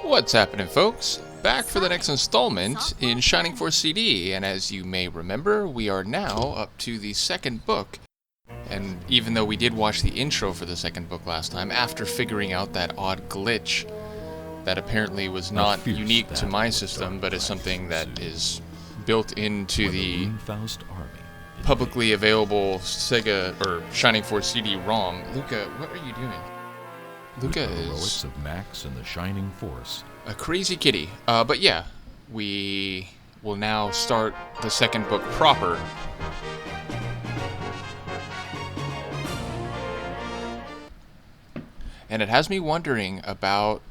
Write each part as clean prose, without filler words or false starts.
What's happening, folks? Back for the next installment in Shining Force CD, and as you may remember, we are now up to the second book. And even though we did watch the intro for the second book last time, after figuring out that odd glitch that apparently was not unique to my system, but is something that is built into the publicly available Sega or Shining Force CD ROM. Luca, what are you doing? Luca is of Max and the Shining Force. A crazy kitty. But yeah, we will now start the second book proper. And it has me wondering about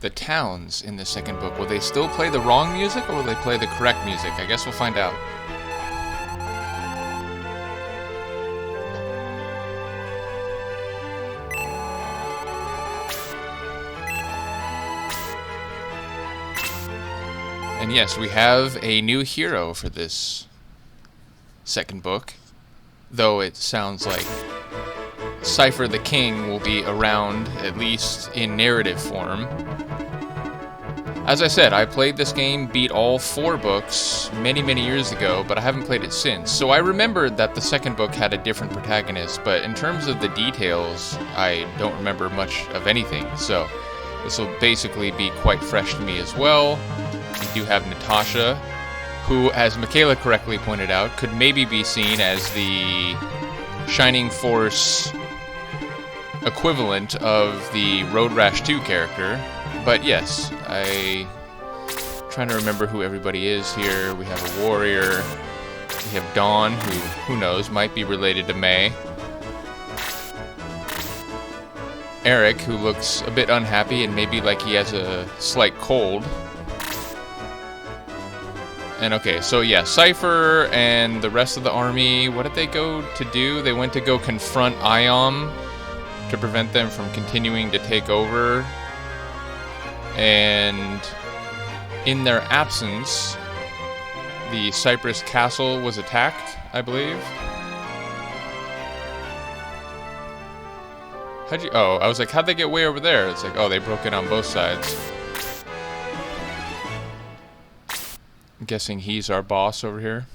the towns in the second book. Will they still play the wrong music, or will they play the correct music? I guess we'll find out. And yes, we have a new hero for this second book, though it sounds like Cypher the King will be around, at least in narrative form. As I said, I played this game, beat all 4 books many years ago, but I haven't played it since. So I remembered that the second book had a different protagonist, but in terms of the details, I don't remember much of anything. So this will basically be quite fresh to me as well. We do have Natasha, who, as Michaela correctly pointed out, could maybe be seen as the Shining Force equivalent of the Road Rash 2 character. But yes, I'm trying to remember who everybody is here. We have a warrior. We have Dawn, who knows, might be related to May. Eric, who looks a bit unhappy and maybe like he has a slight cold. And okay, so yeah, Cypher and the rest of the army, what did they go to do? They went to go confront Iom to prevent them from continuing to take over. And in their absence, the Cypress Castle was attacked, I believe. Oh, I was like, how'd they get way over there? It's like, oh, they broke it on both sides. I'm guessing he's our boss over here.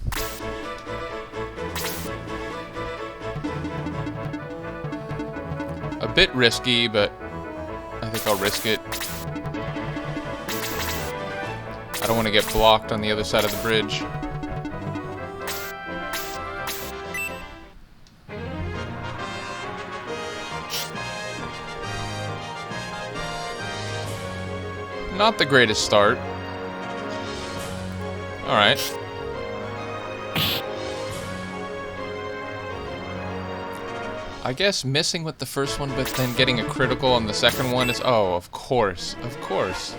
A bit risky, but I think I'll risk it. I don't want to get blocked on the other side of the bridge. Not the greatest start. Alright. I guess missing with the first one, but then getting a critical on the second one is... Oh, of course. Of course.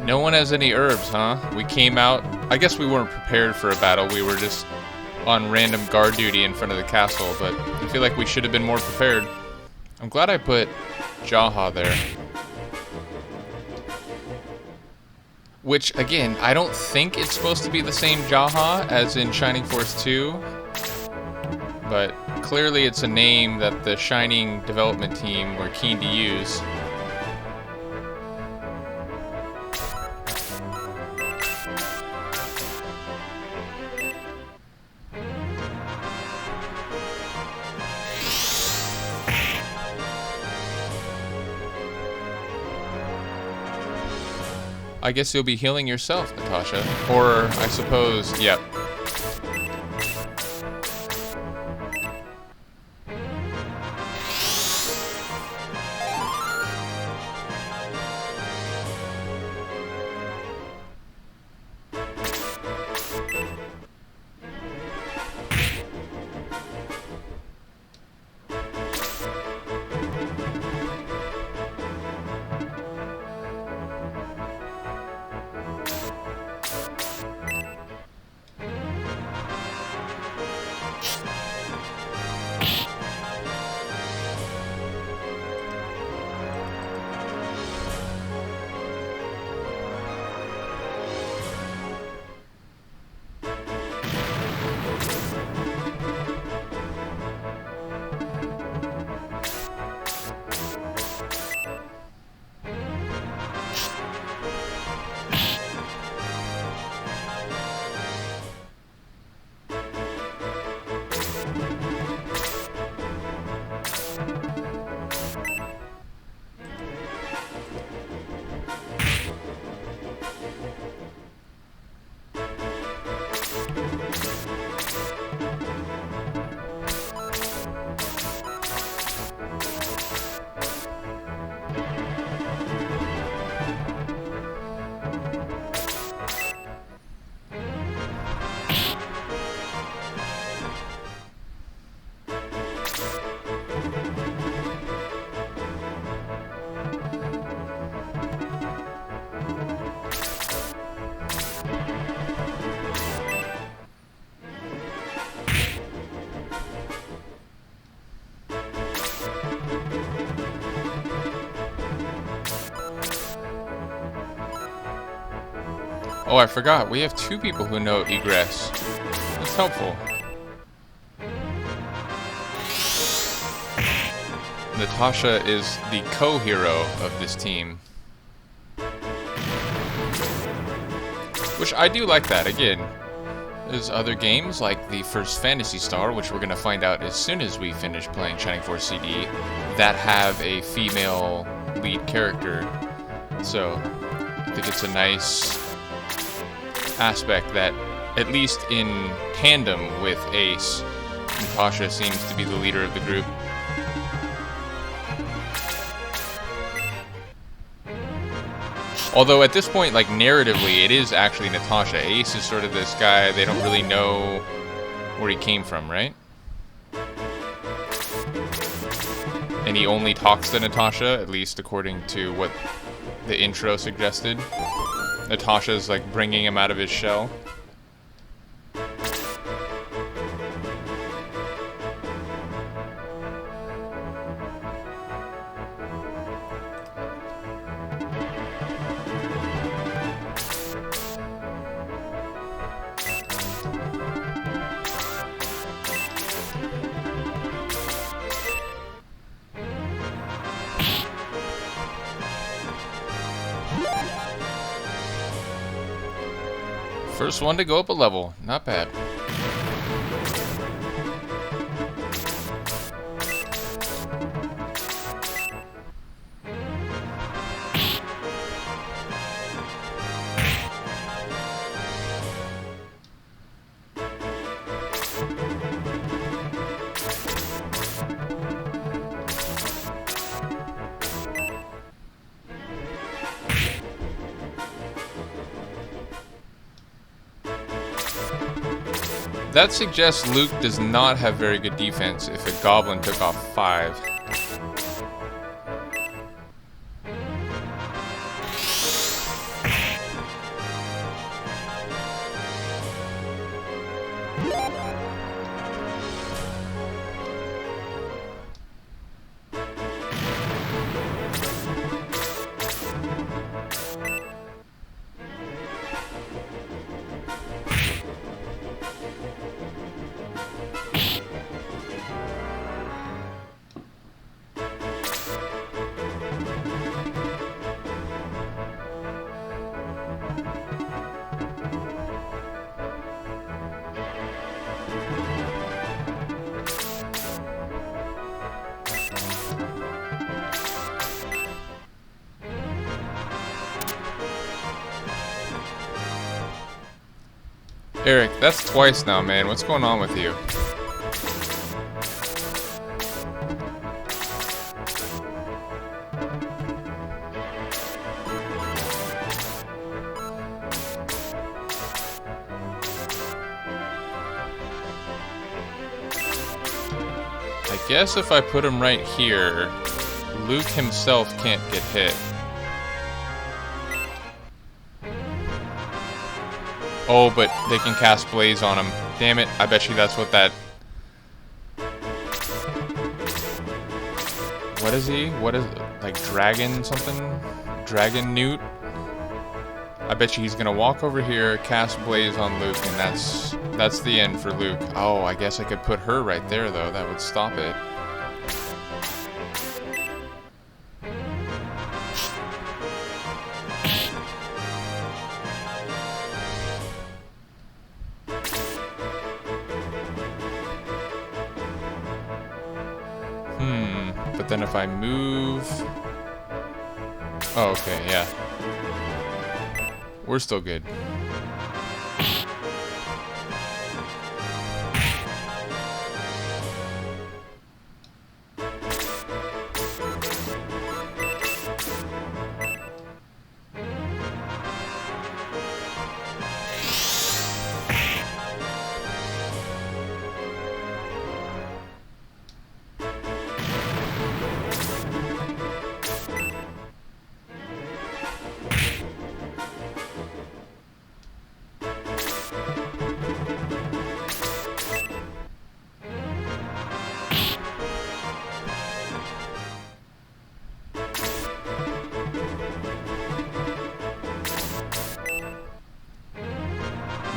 No one has any herbs, huh? We came out... I guess we weren't prepared for a battle. We were just on random guard duty in front of the castle, but I feel like we should have been more prepared. I'm glad I put Jaha there. Which, again, I don't think it's supposed to be the same Jaha as in Shining Force 2. But clearly it's a name that the Shining development team were keen to use. I guess you'll be healing yourself, Natasha. Or, I suppose, yep. Oh, I forgot. We have 2 people who know egress. That's helpful. Natasha is the co-hero of this team. Which I do like that. Again, there's other games like the first Phantasy Star, which we're going to find out as soon as we finish playing Shining Force CD, that have a female lead character. So I think it's a nice aspect that, at least in tandem with Ace, Natasha seems to be the leader of the group. Although at this point, like, narratively, it is actually Natasha. Ace is sort of this guy, they don't really know where he came from, right? And he only talks to Natasha, at least according to what the intro suggested. Natasha's, like, bringing him out of his shell. First one to go up a level. Not bad. That suggests Luke does not have very good defense if a goblin took off 5. Eric, that's twice now, man. What's going on with you? I guess if I put him right here, Luke himself can't get hit. Oh, but they can cast Blaze on him. Damn it, I bet you that's what that... What is he? What is... like dragon something? Dragon Newt? I bet you he's gonna walk over here, cast Blaze on Luke, and that's the end for Luke. Oh, I guess I could put her right there, though. That would stop it. But then if I move... Oh, okay, yeah. We're still good.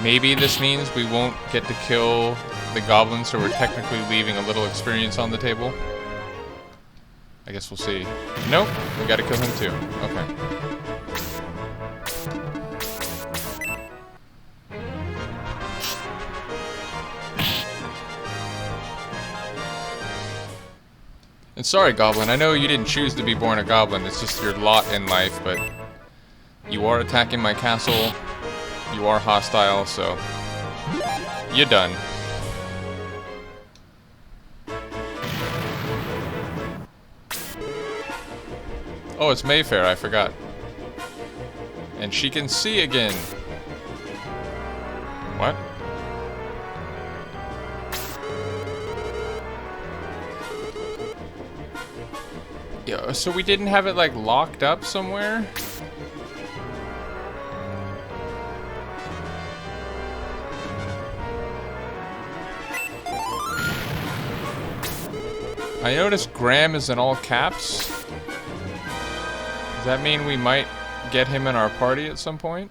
Maybe this means we won't get to kill the goblins, so we're technically leaving a little experience on the table. I guess we'll see. Nope, we gotta kill him too. Okay. And sorry, Goblin, I know you didn't choose to be born a goblin, it's just your lot in life, but you are attacking my castle, you are hostile, so you're done. Oh, it's Mayfair, I forgot. And she can see again. What? Yeah, so we didn't have it, like, locked up somewhere? I noticed Graham is in all caps. Does that mean we might get him in our party at some point?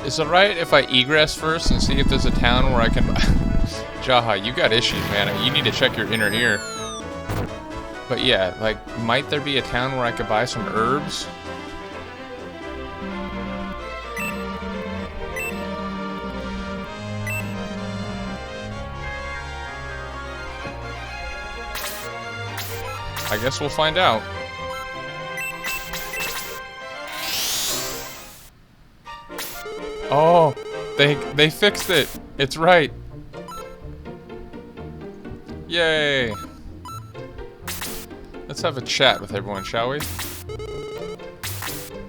Is it right if I egress first and see if there's a town where I can... Jaha, you got issues, man. You need to check your inner ear. But yeah, like, might there be a town where I could buy some herbs? I guess we'll find out. Oh, they fixed it. It's right. Yay. Let's have a chat with everyone, shall we?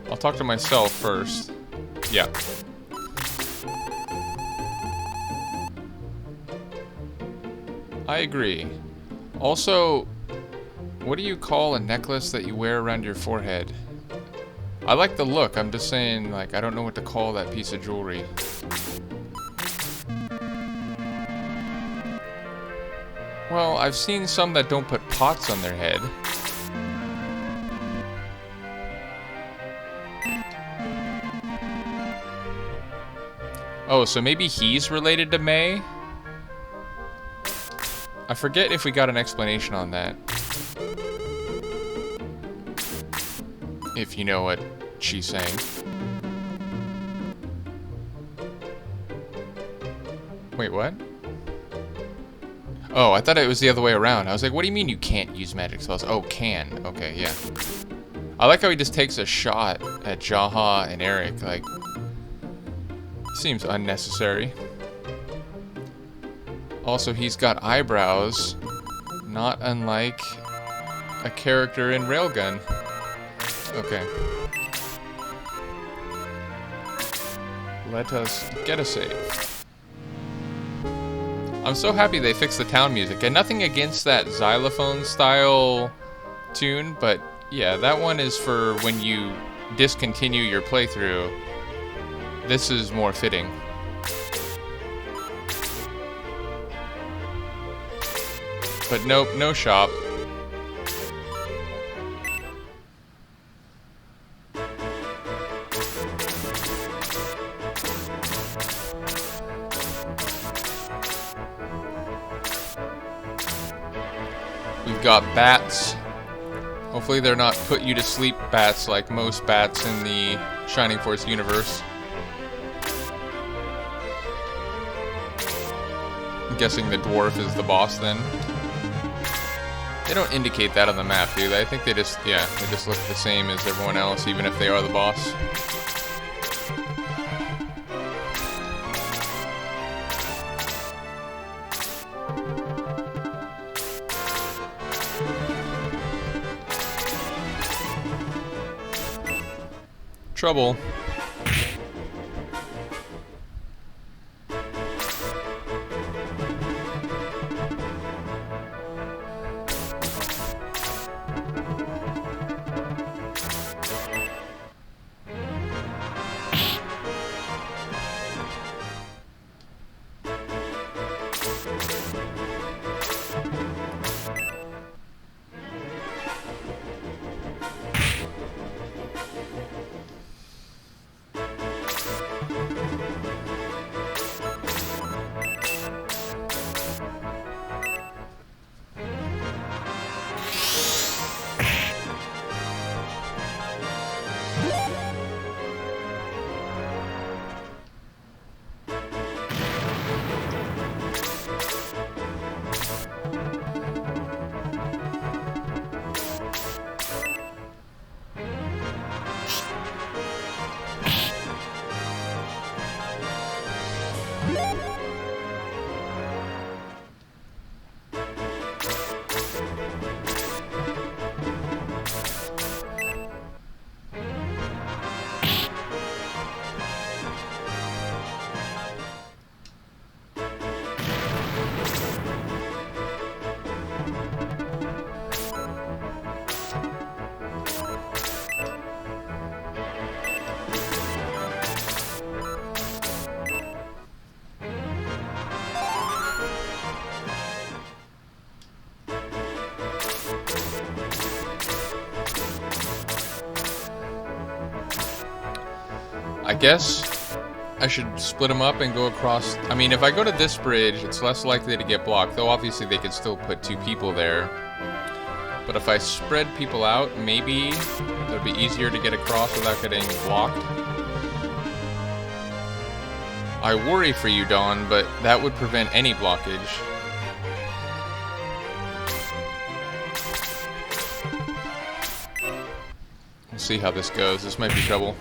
I'll talk to myself first. Yeah. I agree. Also, what do you call a necklace that you wear around your forehead? I like the look, I'm just saying, like, I don't know what to call that piece of jewelry. Well, I've seen some that don't put pots on their head. Oh, so maybe he's related to May? I forget if we got an explanation on that. If you know what she's saying. Wait, what? Oh, I thought it was the other way around. I was like, what do you mean you can't use magic spells? Oh, can. Okay, yeah. I like how he just takes a shot at Jaha and Eric. Like, seems unnecessary. Also, he's got eyebrows, not unlike a character in Railgun. Okay. Let us get a save. I'm so happy they fixed the town music. And nothing against that xylophone style tune, but yeah, that one is for when you discontinue your playthrough. This is more fitting. But nope, no shop. We've got bats. Hopefully they're not put you to sleep bats like most bats in the Shining Force universe. I'm guessing the dwarf is the boss then. They don't indicate that on the map, do they? I think they just, yeah, they just look the same as everyone else, even if they are the boss. Trouble. I guess I should split them up and go across. I mean, if I go to this bridge, it's less likely to get blocked, though obviously they could still put 2 people there. But if I spread people out, maybe it'll be easier to get across without getting blocked. I worry for you, Dawn, but that would prevent any blockage. We'll see how this goes. This might be trouble.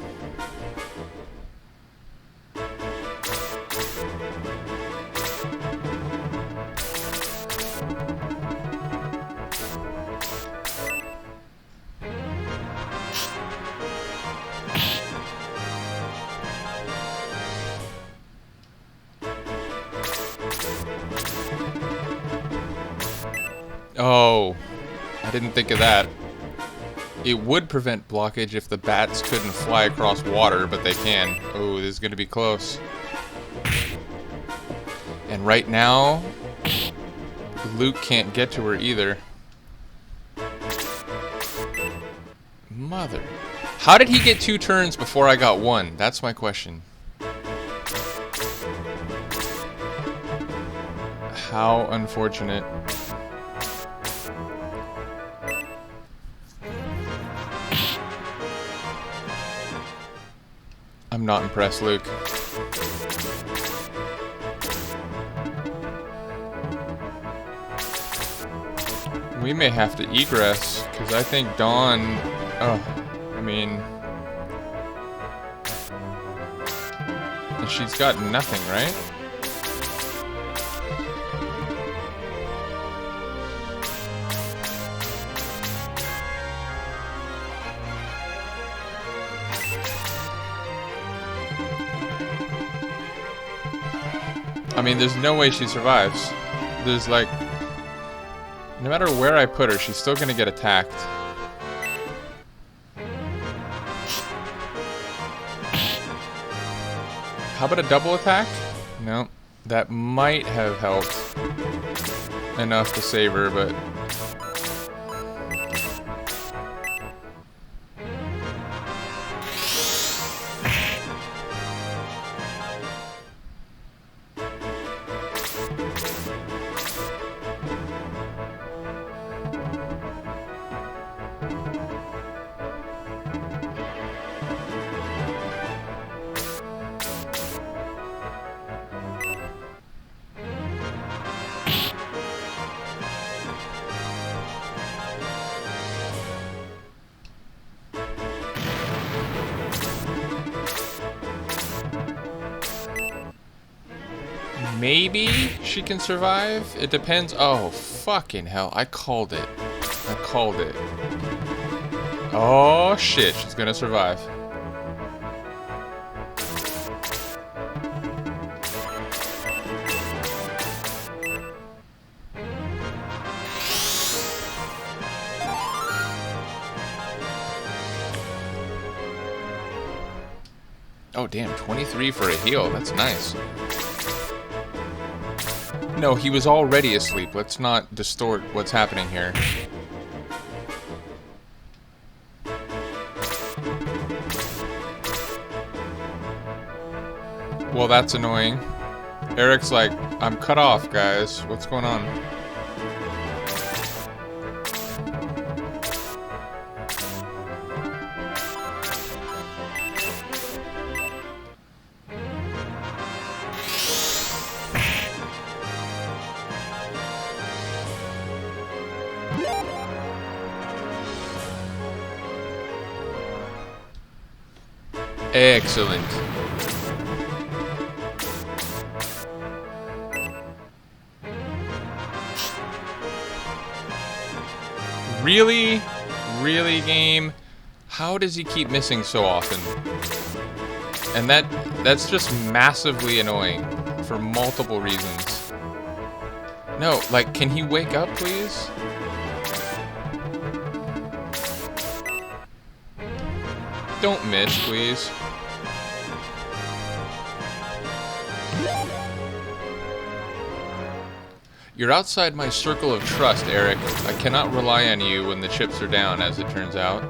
Oh, I didn't think of that. It would prevent blockage if the bats couldn't fly across water, but they can. Oh, this is going to be close. And right now, Luke can't get to her either. Mother. How did he get 2 turns before I got 1? That's my question. How unfortunate. I'm not impressed, Luke. We may have to egress, because I think Dawn... Oh, I mean... And she's got nothing, right? I mean, there's no way she survives. There's like... No matter where I put her, she's still gonna get attacked. How about a double attack? No. That might have helped enough to save her, but... maybe she can survive. It depends. Oh, fucking hell. I called it. I called it. Oh, shit. She's gonna survive. Oh, damn. 23 for a heal. That's nice. No, he was already asleep. Let's not distort what's happening here. Well, that's annoying. Eric's like, I'm cut off, guys. What's going on? Excellent. Really? Really, game? How does he keep missing so often? And that's just massively annoying for multiple reasons. No, like, can he wake up, please? Don't miss, please. You're outside my circle of trust, Eric. I cannot rely on you when the chips are down, as it turns out.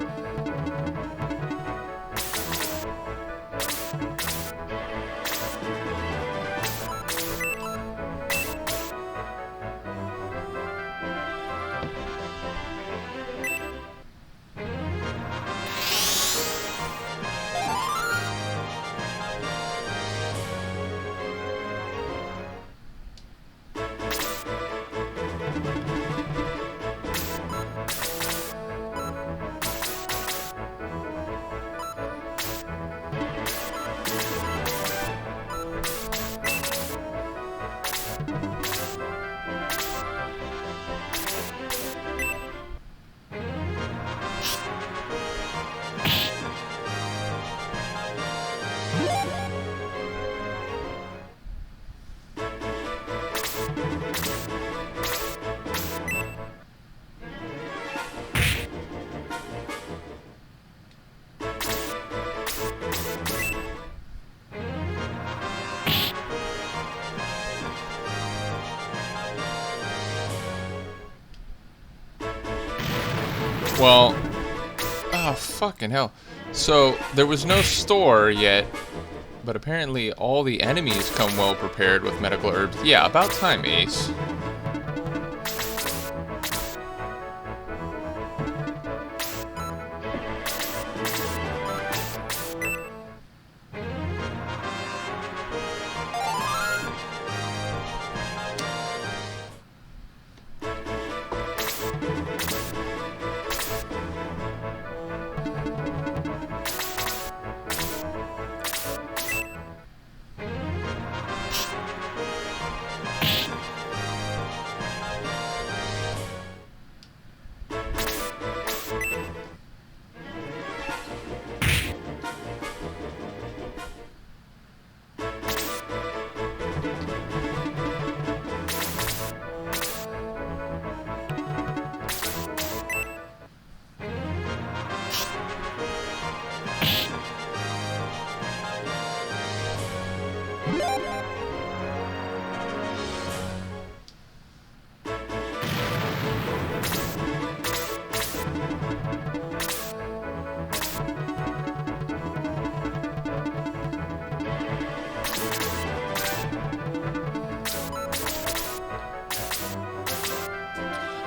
Well, oh, fucking hell. So, there was no store yet, but apparently all the enemies come well prepared with medical herbs. Yeah, about time, Ace.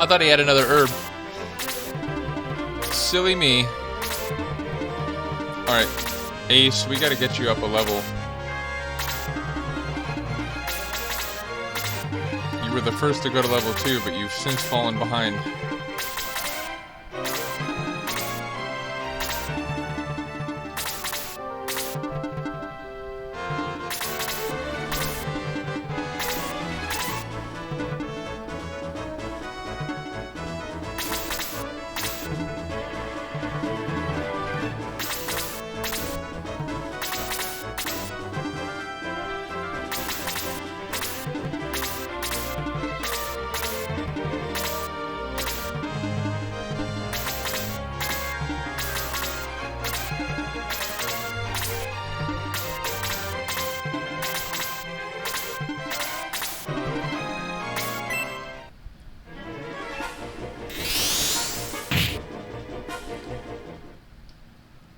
I thought he had another herb. Silly me. Alright, Ace, we gotta get you up a level. You were the first to go to level 2, but you've since fallen behind.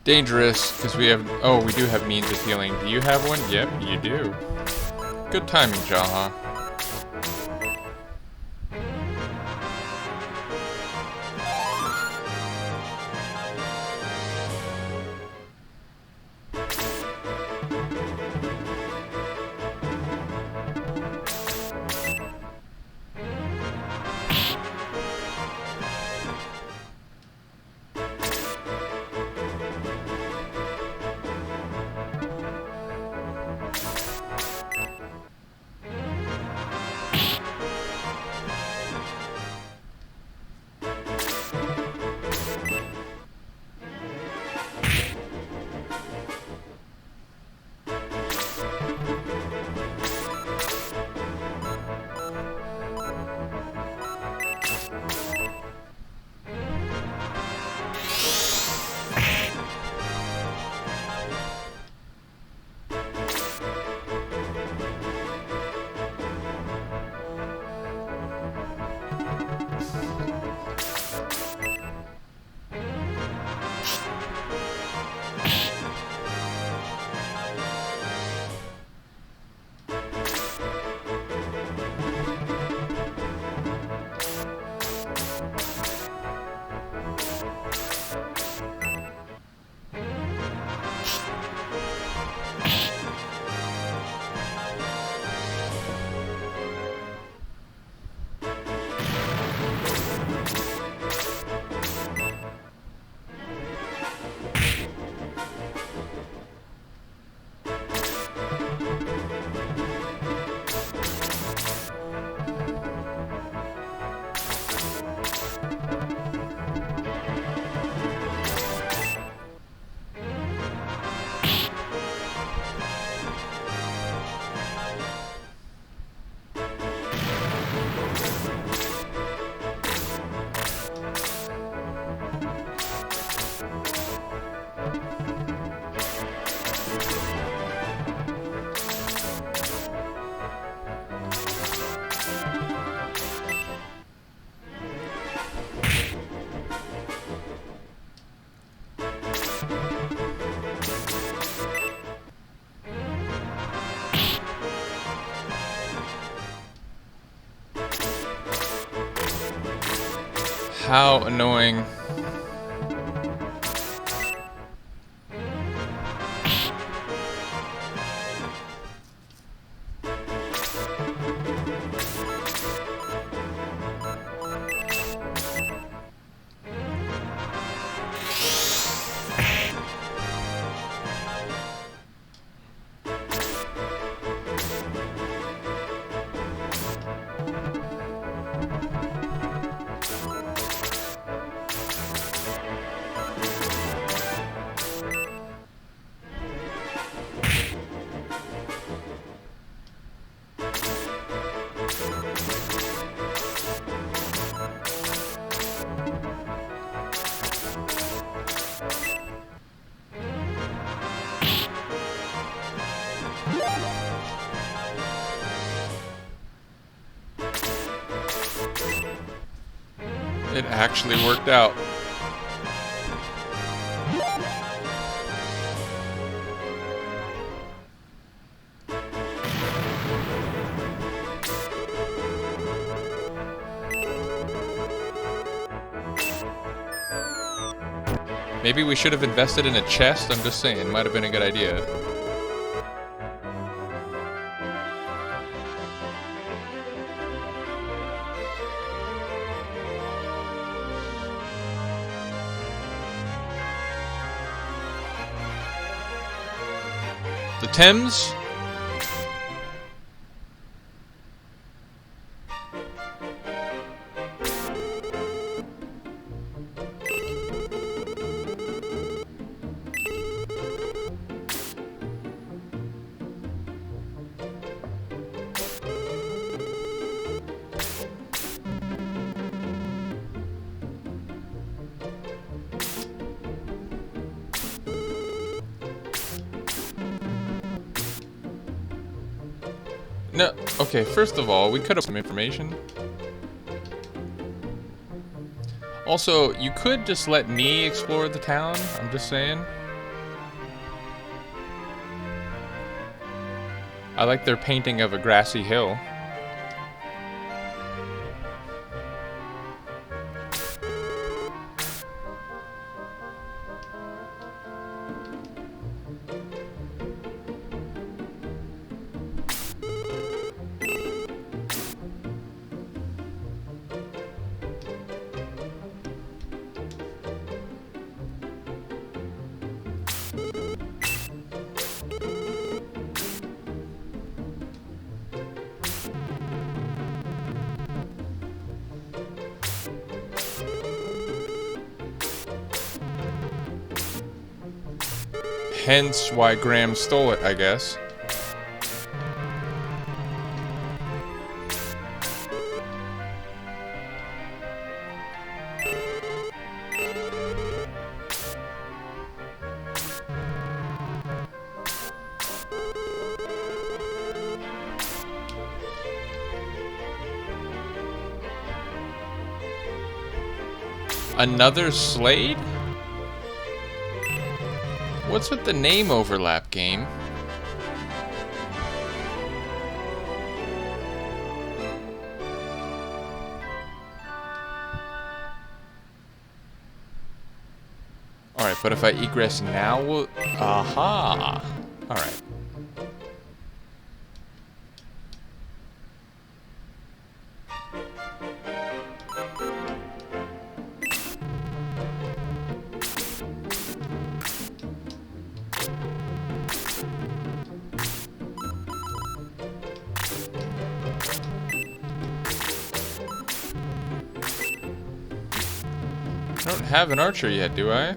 Dangerous, because we have... Oh, we do have means of healing. Do you have one? Yep, you do. Good timing, Jaha. How annoying. It actually worked out. Maybe we should have invested in a chest, I'm just saying, might have been a good idea. The Thames? No, okay, first of all, we could have some information. Also, you could just let me explore the town, I'm just saying. I like their painting of a grassy hill. Hence why Graham stole it, I guess. Another Slade? What's with the name overlap, game? Alright, but if I egress now, we'll... Aha! Alright. I don't have an archer yet, do I?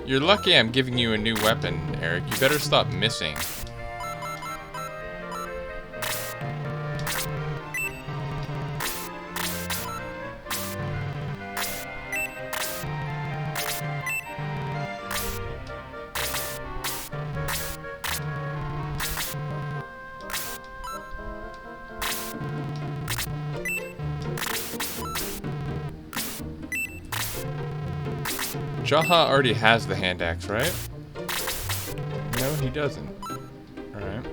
You're lucky I'm giving you a new weapon, Eric. You better stop missing. Jaha already has the hand axe, right? No, he doesn't. Alright.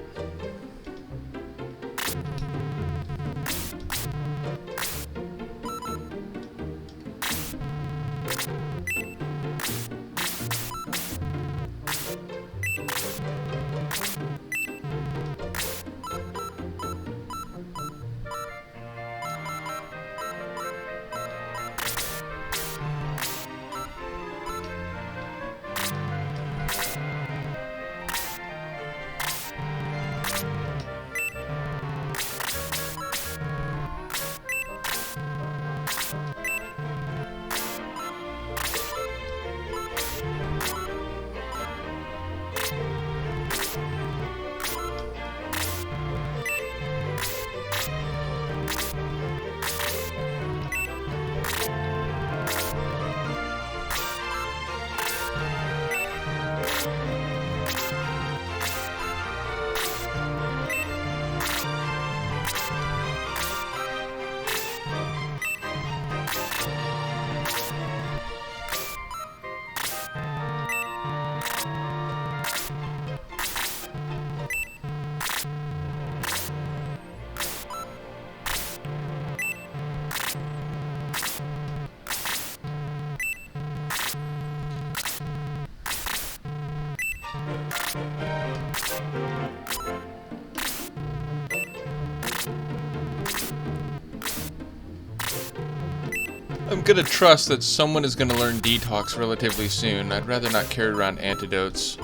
I'm gonna trust that someone is gonna learn detox relatively soon. I'd rather not carry around antidotes.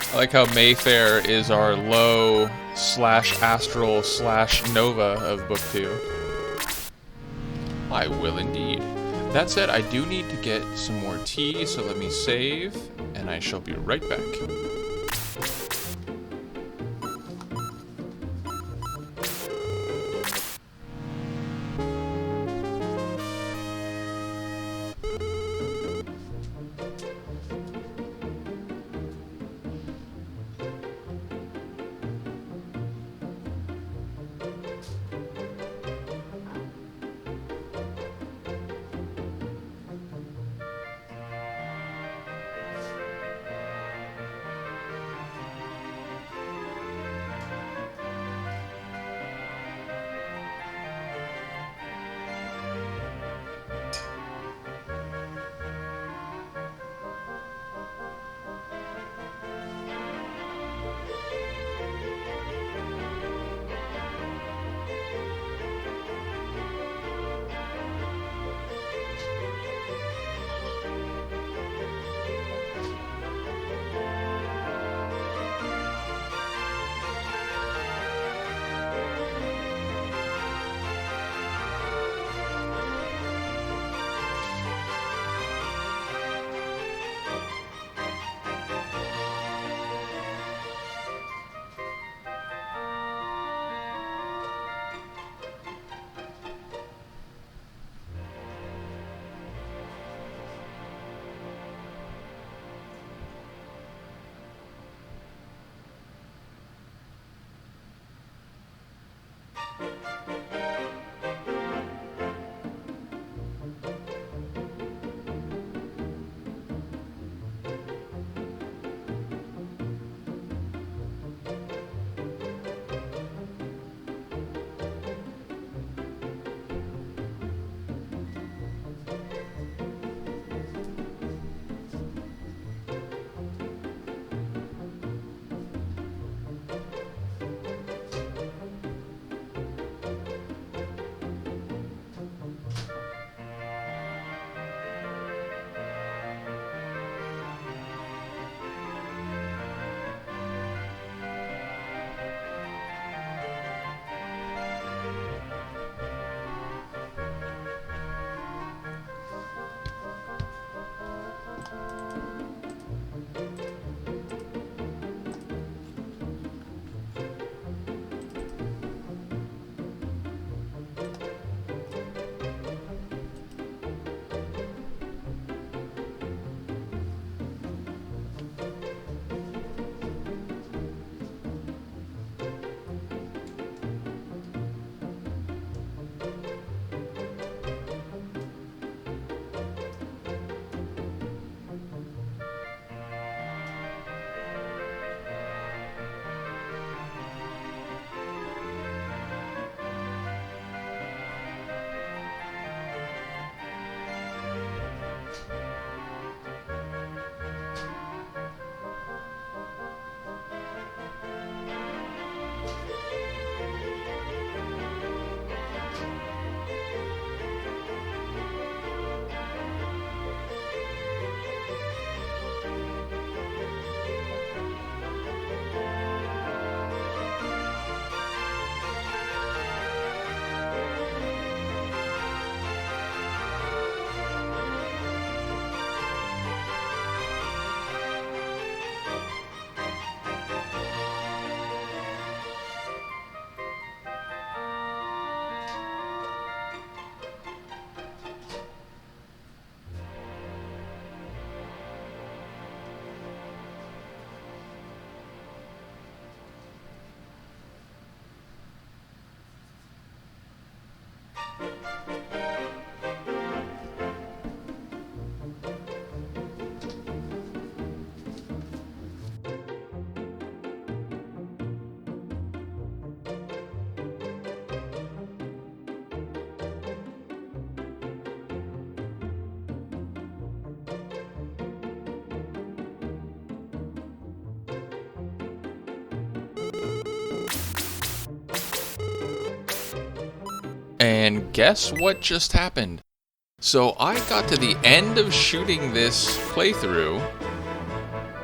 I like how Mayfair is our low slash astral slash nova of book 2. I will indeed. That said, I do need to get some more tea, so let me save, and I shall be right back. And guess what just happened? So I got to the end of shooting this playthrough,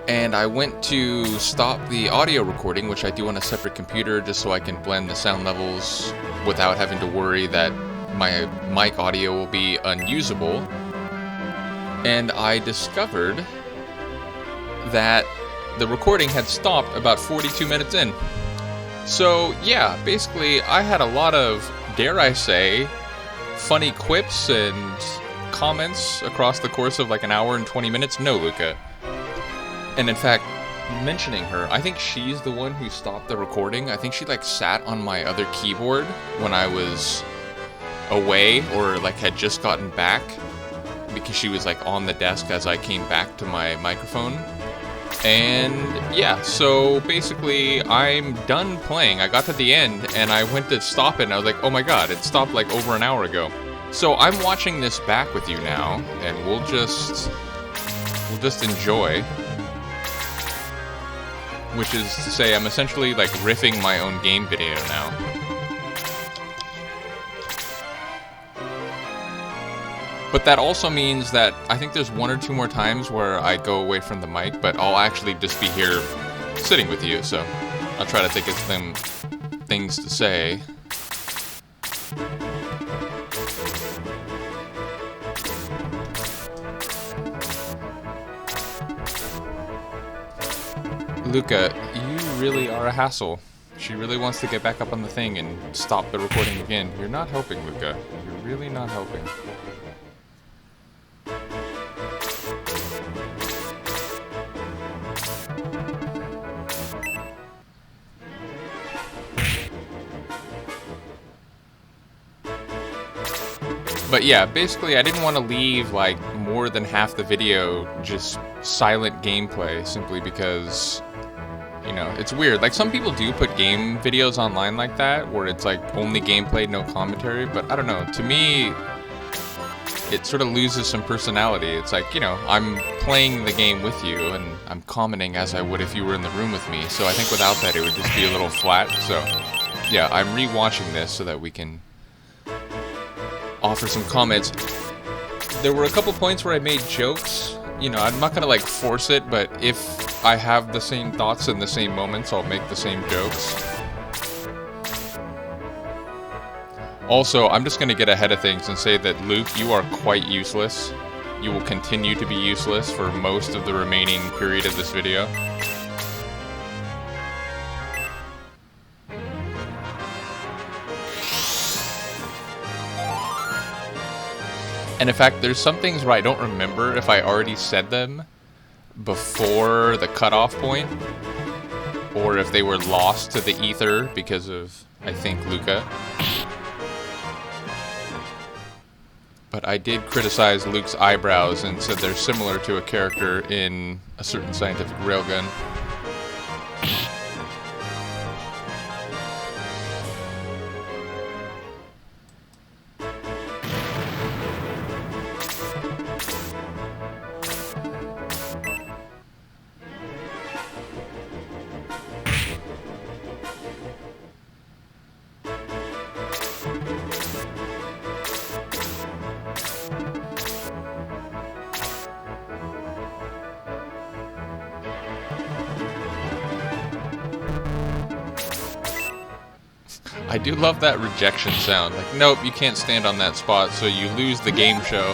and I went to stop the audio recording, which I do on a separate computer just so I can blend the sound levels without having to worry that my mic audio will be unusable. And I discovered that the recording had stopped about 42 minutes in. So yeah, basically I had a lot of, dare I say, funny quips and comments across the course of like an hour and 20 minutes. No, Luca. And in fact, mentioning her, I think she's the one who stopped the recording. I think she like sat on my other keyboard when I was away, or like had just gotten back, because she was like on the desk as I came back to my microphone. And yeah, so basically I'm done playing. I got to the end and I went to stop it and I was like, oh my god, it stopped like over an hour ago. So I'm watching this back with you now, and we'll just enjoy. Which is to say, I'm essentially like riffing my own game video now. But that also means that I think there's one or two more times where I go away from the mic, but I'll actually just be here sitting with you, so I'll try to think of some things to say. Luca, you really are a hassle. She really wants to get back up on the thing and stop the recording again. You're not helping, Luca. You're really not helping. But yeah, basically I didn't want to leave like more than half the video just silent gameplay, simply because, you know, it's weird. Like some people do put game videos online like that, where it's like only gameplay, no commentary, but I don't know. To me, it sort of loses some personality. It's like, you know, I'm playing the game with you and I'm commenting as I would if you were in the room with me. So I think without that it would just be a little flat. So yeah, I'm rewatching this so that we can offer some comments. There were a couple points where I made jokes. You know, I'm not gonna like force it, but if I have the same thoughts in the same moments, I'll make the same jokes. Also, I'm just gonna get ahead of things and say that Luke, you are quite useless. You will continue to be useless for most of the remaining period of this video. And in fact, there's some things where I don't remember if I already said them before the cutoff point, or if they were lost to the ether because of, I think, Luca. But I did criticize Luke's eyebrows and said they're similar to a character in a certain scientific railgun. I do love that rejection sound. Like, nope, you can't stand on that spot, so you lose the game show.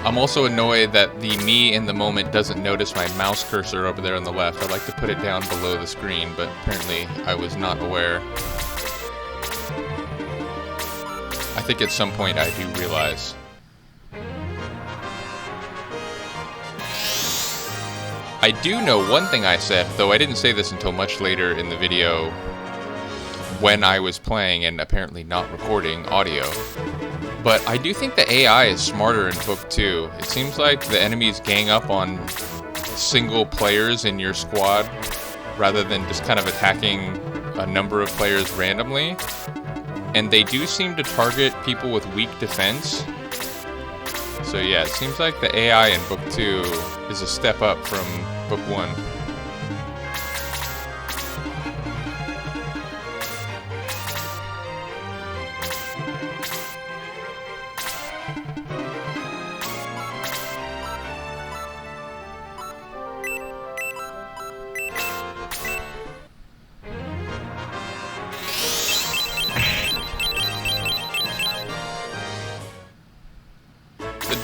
I'm also annoyed that the me in the moment doesn't notice my mouse cursor over there on the left. I like to put it down below the screen, but apparently I was not aware. I think at some point I do realize. I do know one thing I said, though I didn't say this until much later in the video when I was playing and apparently not recording audio. But I do think the AI is smarter in Book 2. It seems like the enemies gang up on single players in your squad rather than just kind of attacking a number of players randomly. And they do seem to target people with weak defense. So yeah, it seems like the AI in Book 2 is a step up from Book 1.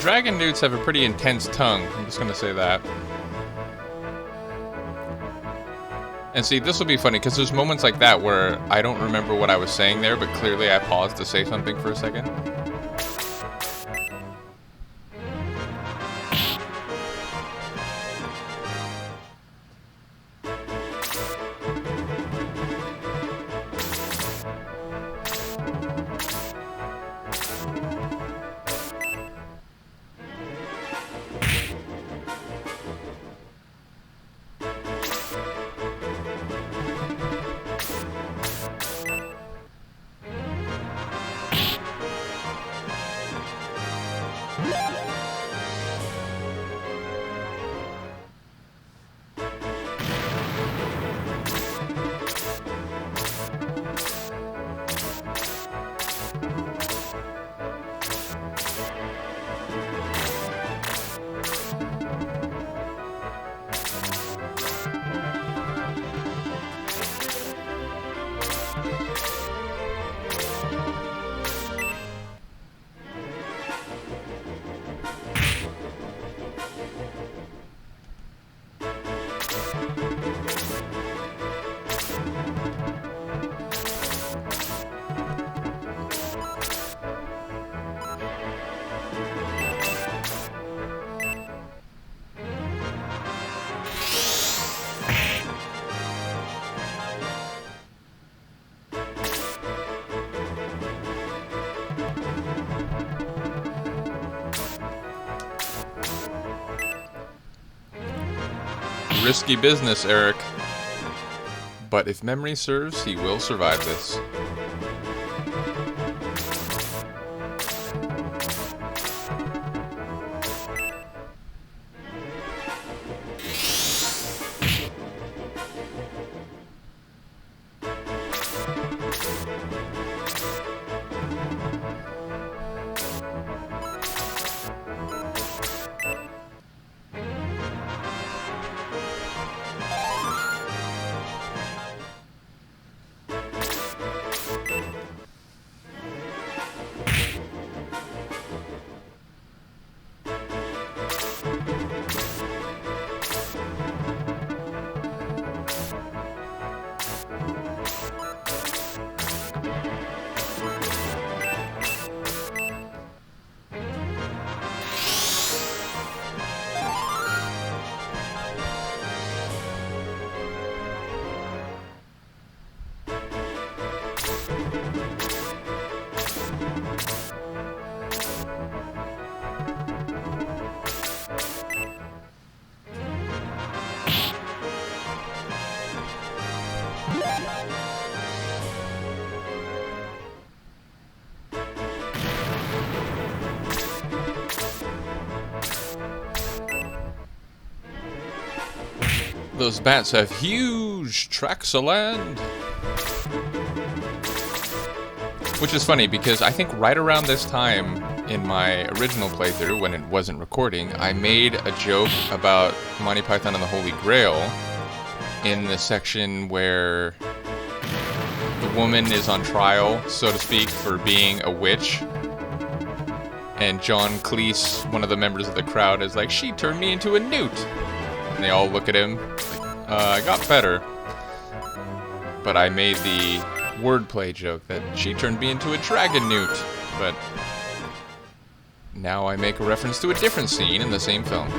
dragon newts have a pretty intense tongue. I'm just gonna say that. And see, this will be funny, because there's moments like that where I don't remember what I was saying there, but clearly I paused to say something for a second. Risky business, Eric. But if memory serves, he will survive this. Those bats have huge tracts of land. Which is funny, because I think right around this time in my original playthrough, when it wasn't recording, I made a joke about Monty Python and the Holy Grail in the section where the woman is on trial, so to speak, for being a witch. And John Cleese, one of the members of the crowd, is like, "She turned me into a newt." And they all look at him, like, I got better. But I made the wordplay joke that she turned me into a dragon newt. But now I make a reference to a different scene in the same film.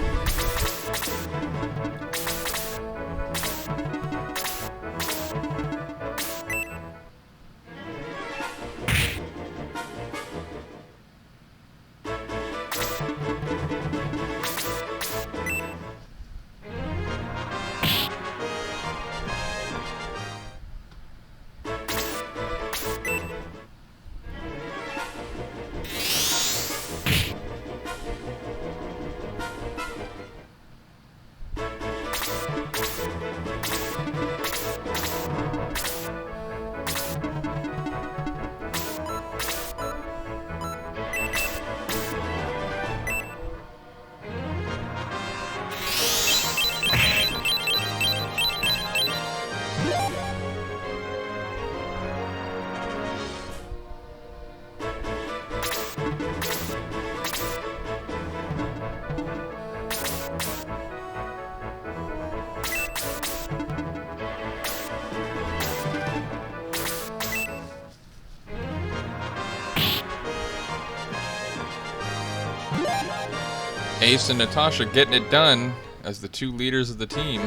Ace and Natasha getting it done as the two leaders of the team.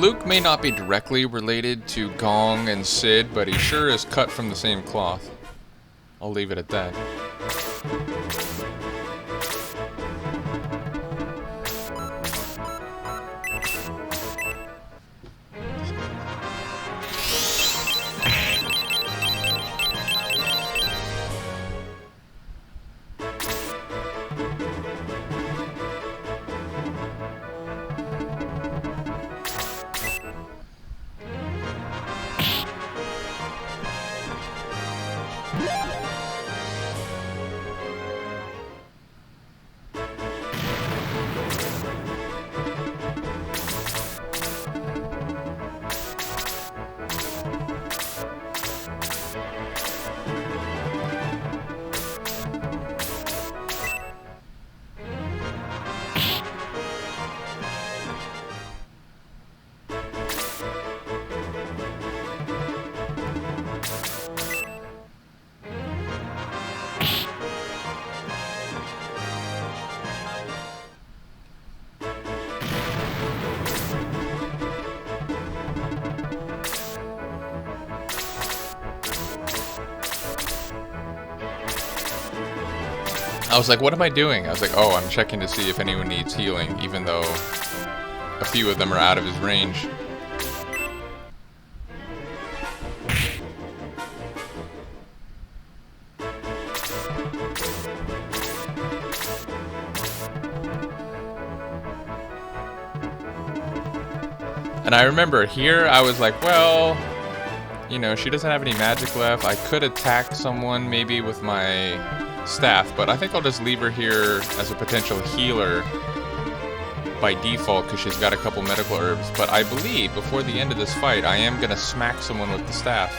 Luke may not be directly related to Gong and Sid, but he sure is cut from the same cloth. I'll leave it at that. I was like, what am I doing? I was like, oh, I'm checking to see if anyone needs healing, even though a few of them are out of his range. And I remember here, I was like, well, you know, she doesn't have any magic left. I could attack someone maybe with my staff, but I think I'll just leave her here as a potential healer by default because she's got a couple medical herbs. But I believe before the end of this fight, I am going to smack someone with the staff.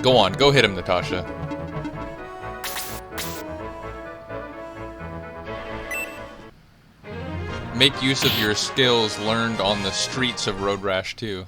Go on, go hit him, Natasha. Make use of your skills learned on the streets of Road Rash 2.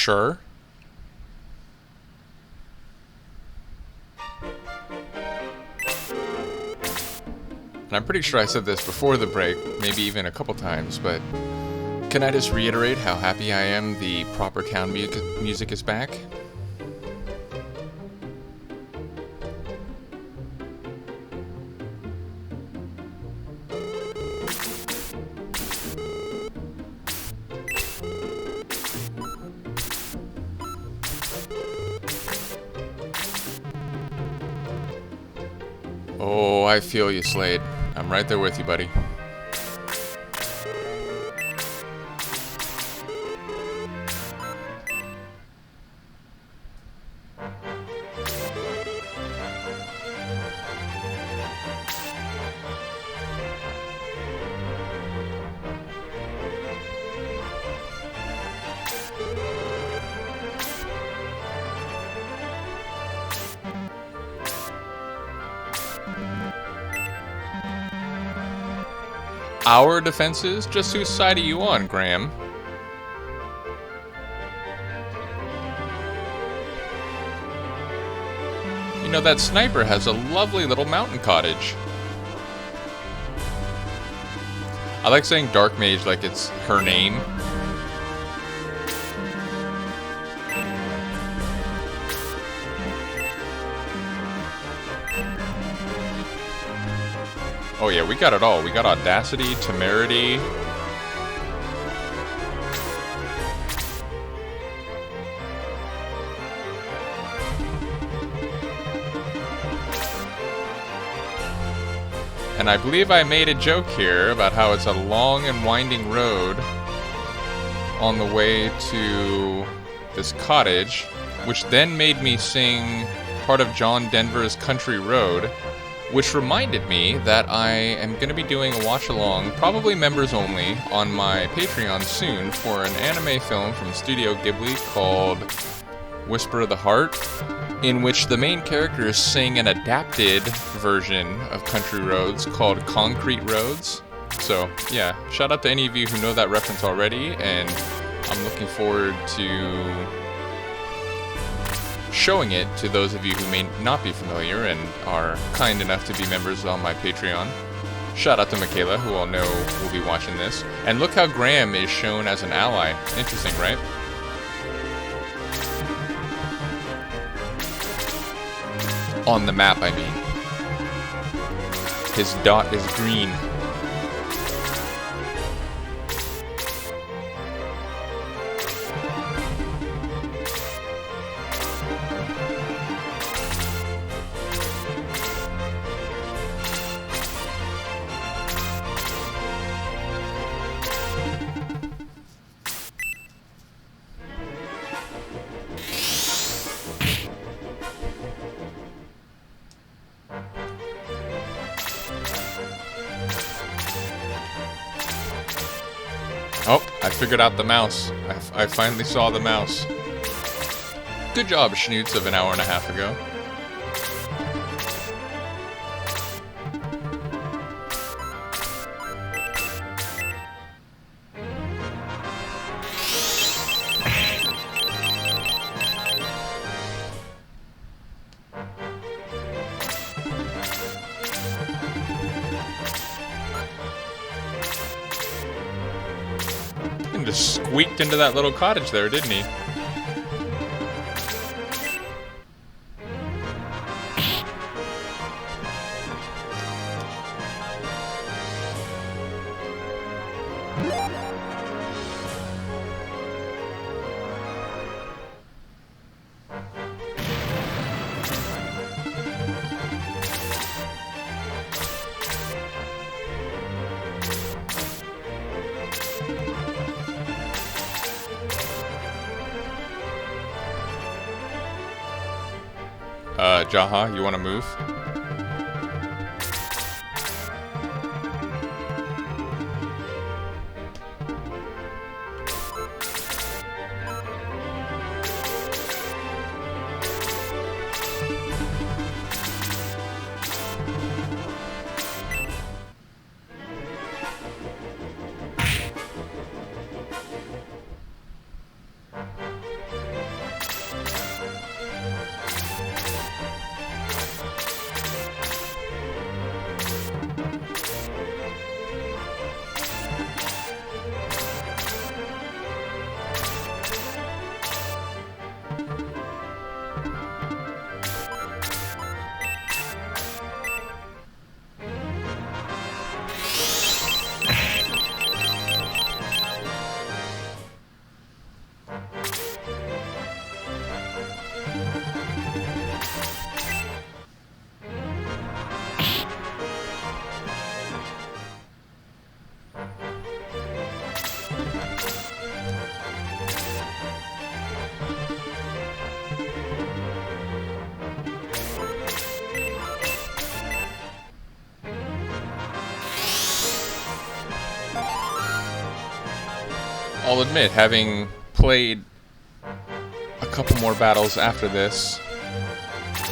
Sure. And I'm pretty sure I said this before the break, maybe even a couple times, but can I just reiterate how happy I am the proper town music is back? Oh, I feel you, Slade. I'm right there with you, buddy. Our defenses? Just whose side are you on, Graham? You know, that sniper has a lovely little mountain cottage. I like saying Dark Mage like it's her name. Oh yeah, we got it all. We got Audacity, Temerity. And I believe I made a joke here about how it's a long and winding road on the way to this cottage, which then made me sing part of John Denver's Country Road, which reminded me that I am going to be doing a watch-along, probably members only, on my Patreon soon for an anime film from Studio Ghibli called Whisper of the Heart, in which the main characters sing an adapted version of Country Roads called Concrete Roads. So, yeah, shout out to any of you who know that reference already, and I'm looking forward to showing it to those of you who may not be familiar and are kind enough to be members on my Patreon. Shout out to Michaela, who I'll know will be watching this. And look how Graham is shown as an ally. Interesting, right? On the map, I mean. His dot is green. Oh, I figured out the mouse. I finally saw the mouse. Good job, Shnootz, of an hour and a half ago. And just squeaked into that little cottage there, didn't he? Jaha, you want to move? I'll admit, having played a couple more battles after this,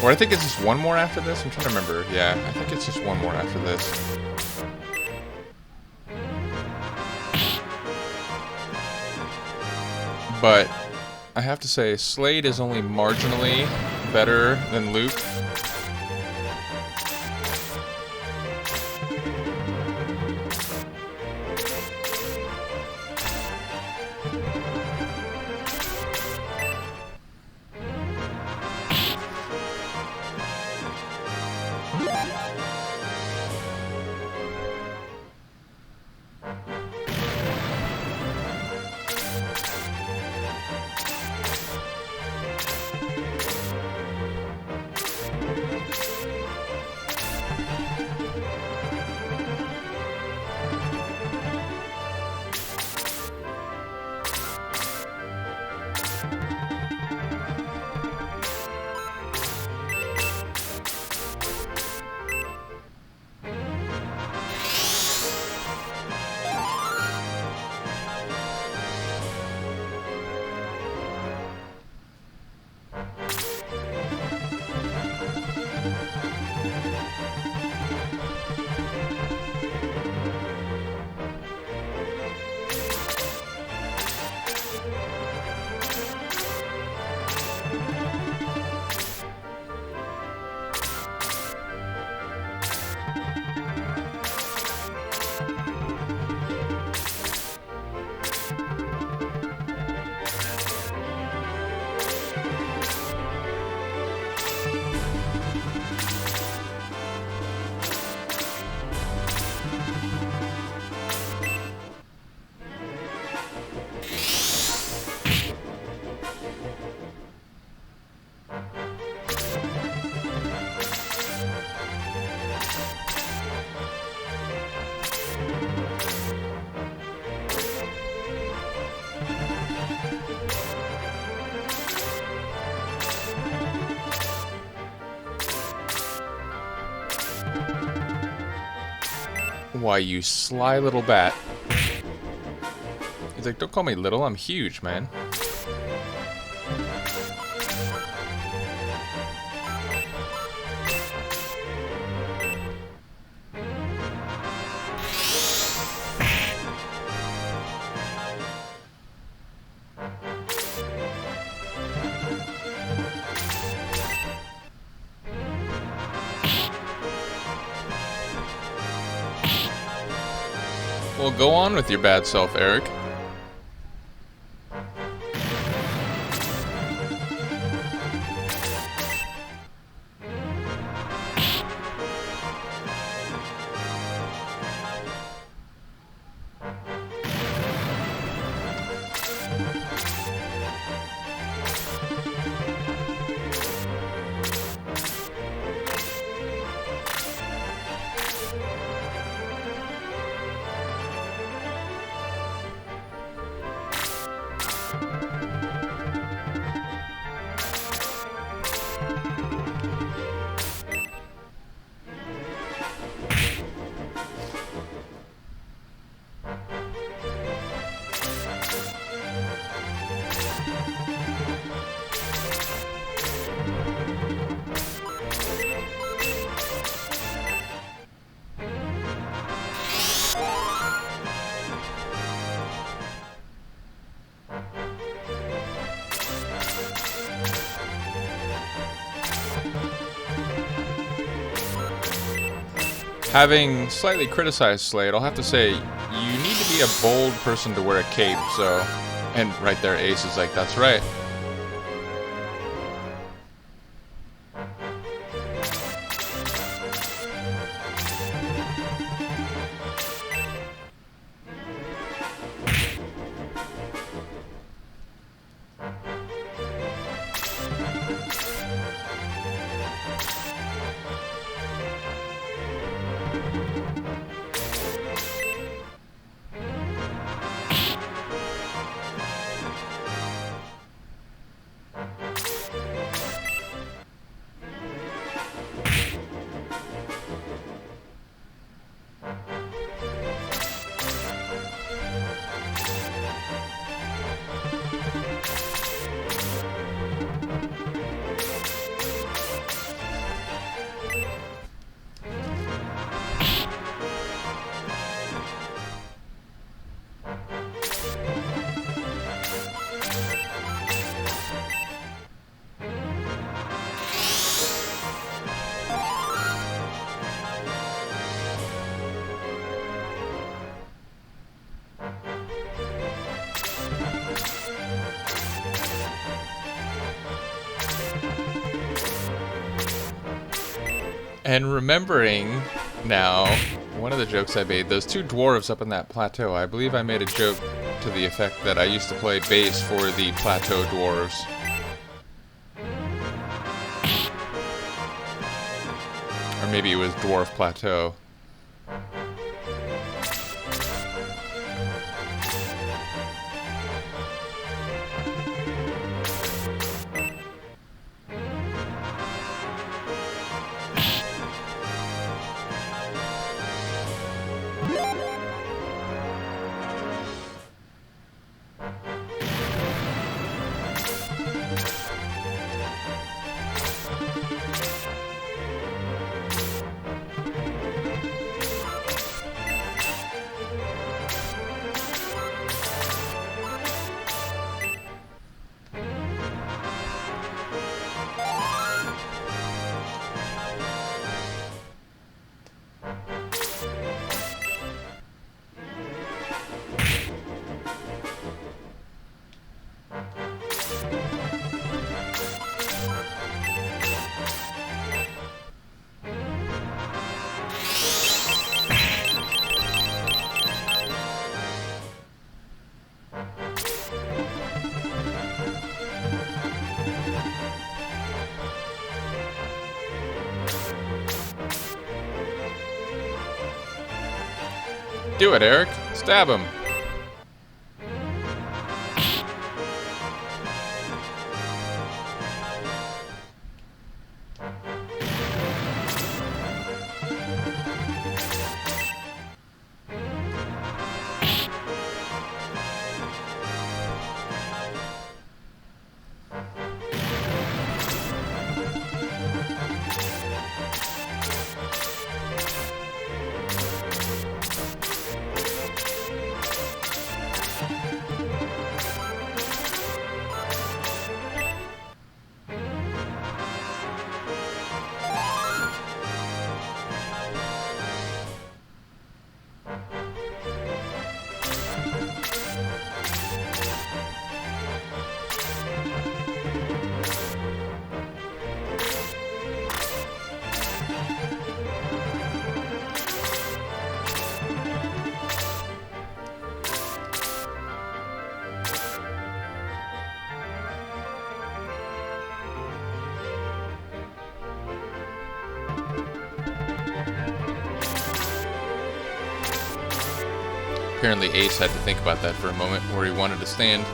or I think it's just one more after this. I'm trying to remember. Yeah, I think it's just one more after this. But I have to say, Slade is only marginally better than Luke. Why, you sly little bat. He's like, don't call me little, I'm huge, man. Well, go on with your bad self, Eric. Having slightly criticized Slade, I'll have to say, you need to be a bold person to wear a cape, so... And right there, Ace is like, that's right. And remembering now, one of the jokes I made, those two dwarves up in that plateau, I believe I made a joke to the effect that I used to play bass for the plateau dwarves. Or maybe it was Dwarf Plateau. Do it, Eric. Stab him. Apparently Ace had to think about that for a moment, where he wanted to stand.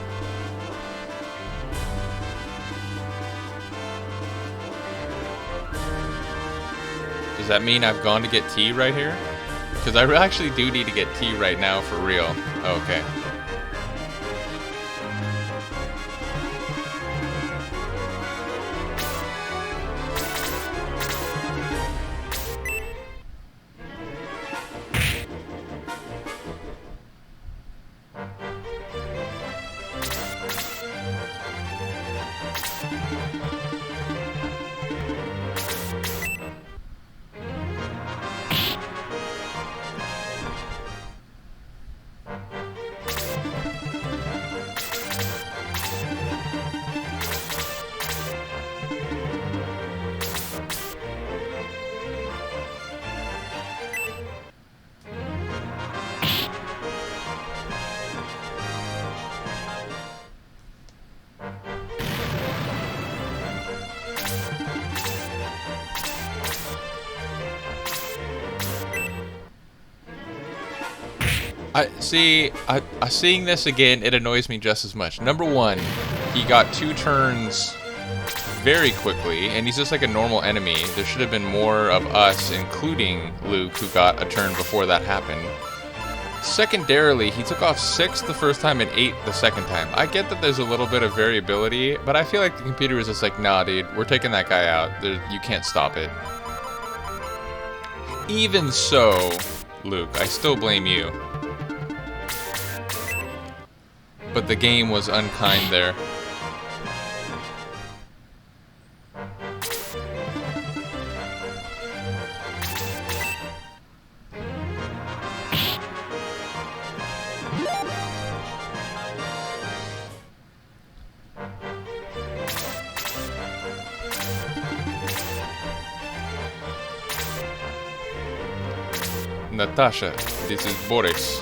Does that mean I've gone to get tea right here? Because I actually do need to get tea right now for real. Oh, okay. Seeing this again, it annoys me just as much. Number one, he got 2 turns very quickly, and he's just like a normal enemy. There should have been more of us, including Luke, who got a turn before that happened. Secondarily, he took off 6 the first time and 8 the second time. I get that there's a little bit of variability, but I feel like the computer was just like, nah, dude, we're taking that guy out. You can't stop it. Even so, Luke, I still blame you. But the game was unkind there. Natasha. This is Boris.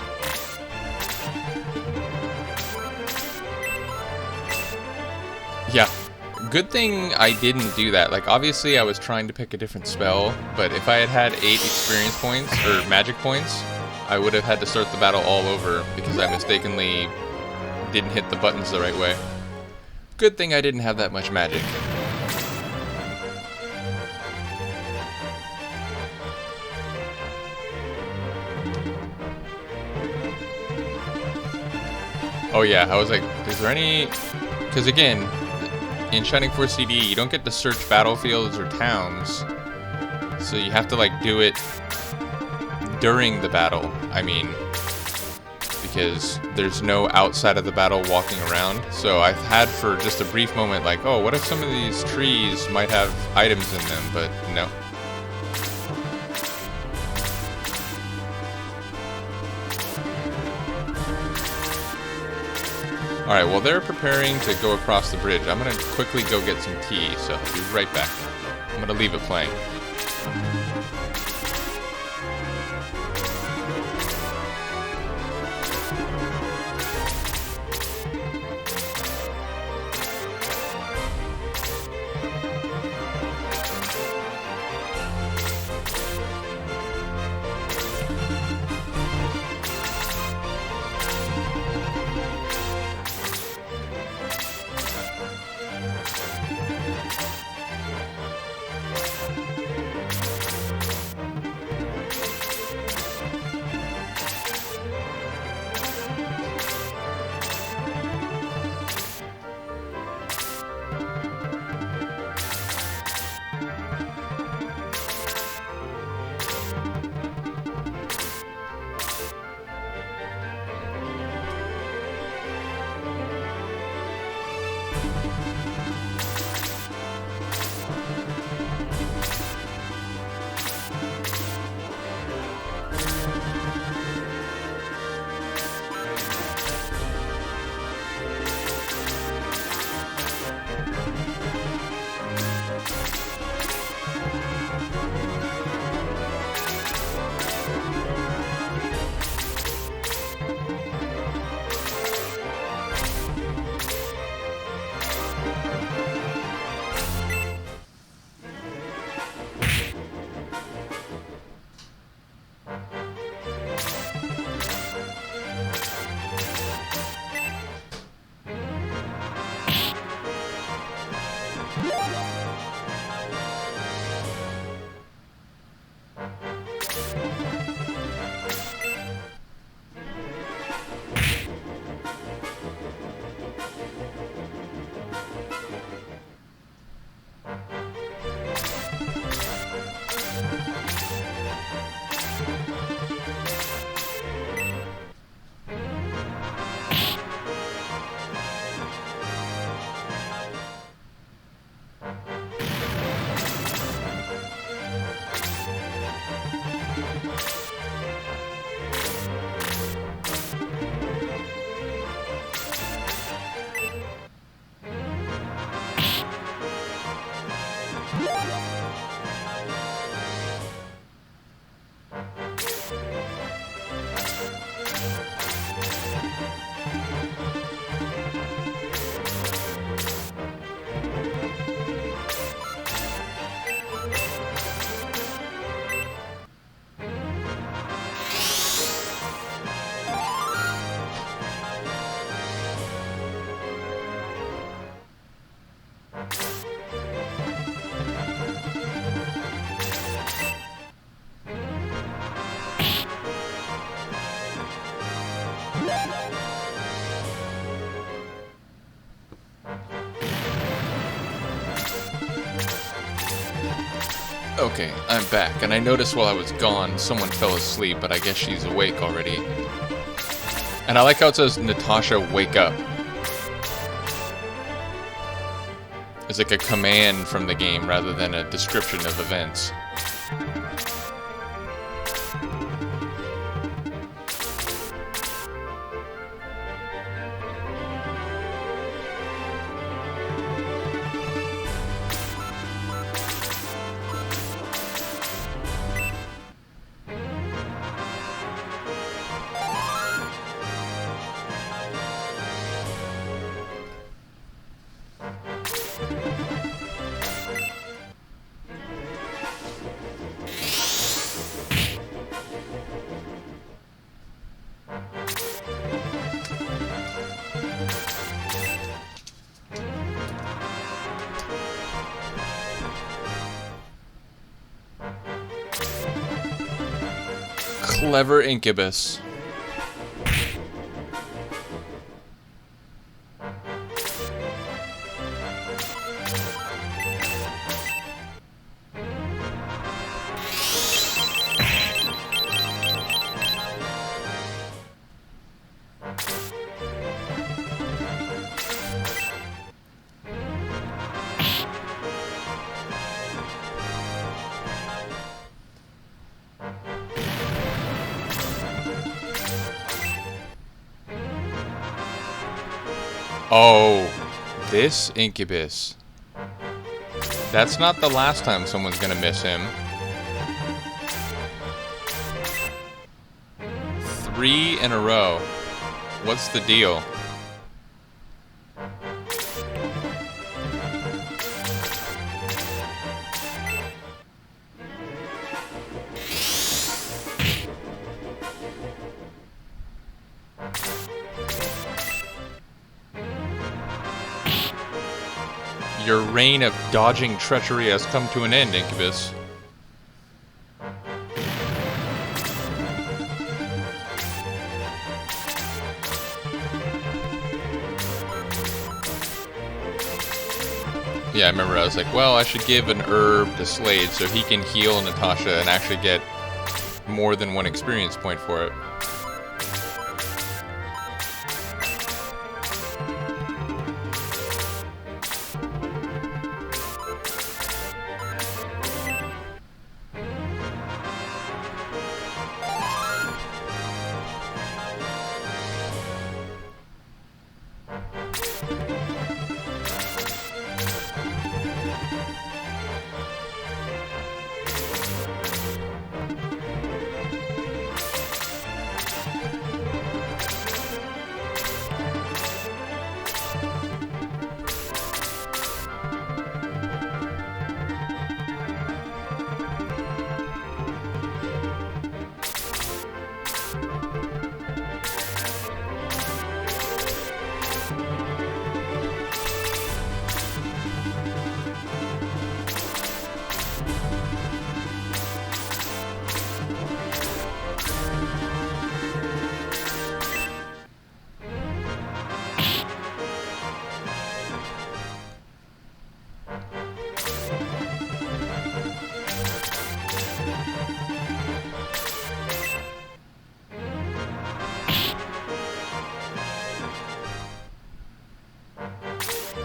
Yeah. Good thing I didn't do that. Like, obviously I was trying to pick a different spell, but if I had had 8 experience points, or magic points, I would have had to start the battle all over because I mistakenly didn't hit the buttons the right way. Good thing I didn't have that much magic. Oh yeah, I was like, is there any... Because again, in Shining Force CD, you don't get to search battlefields or towns, so you have to like do it during the battle. I mean, because there's no outside of the battle walking around. So I've had for just a brief moment like, oh, what if some of these trees might have items in them, but no. Alright, well they're preparing to go across the bridge. I'm gonna quickly go get some tea, so I'll be right back. I'm gonna leave it playing. Okay, I'm back, and I noticed while I was gone, someone fell asleep, but I guess she's awake already. And I like how it says, Natasha, wake up. It's like a command from the game rather than a description of events. Clever incubus. Oh, this incubus. That's not the last time someone's gonna miss him. 3 in a row. What's the deal? Your reign of dodging treachery has come to an end, Incubus. Yeah, I remember I was like, well, I should give an herb to Slade so he can heal Natasha and actually get more than 1 experience point for it.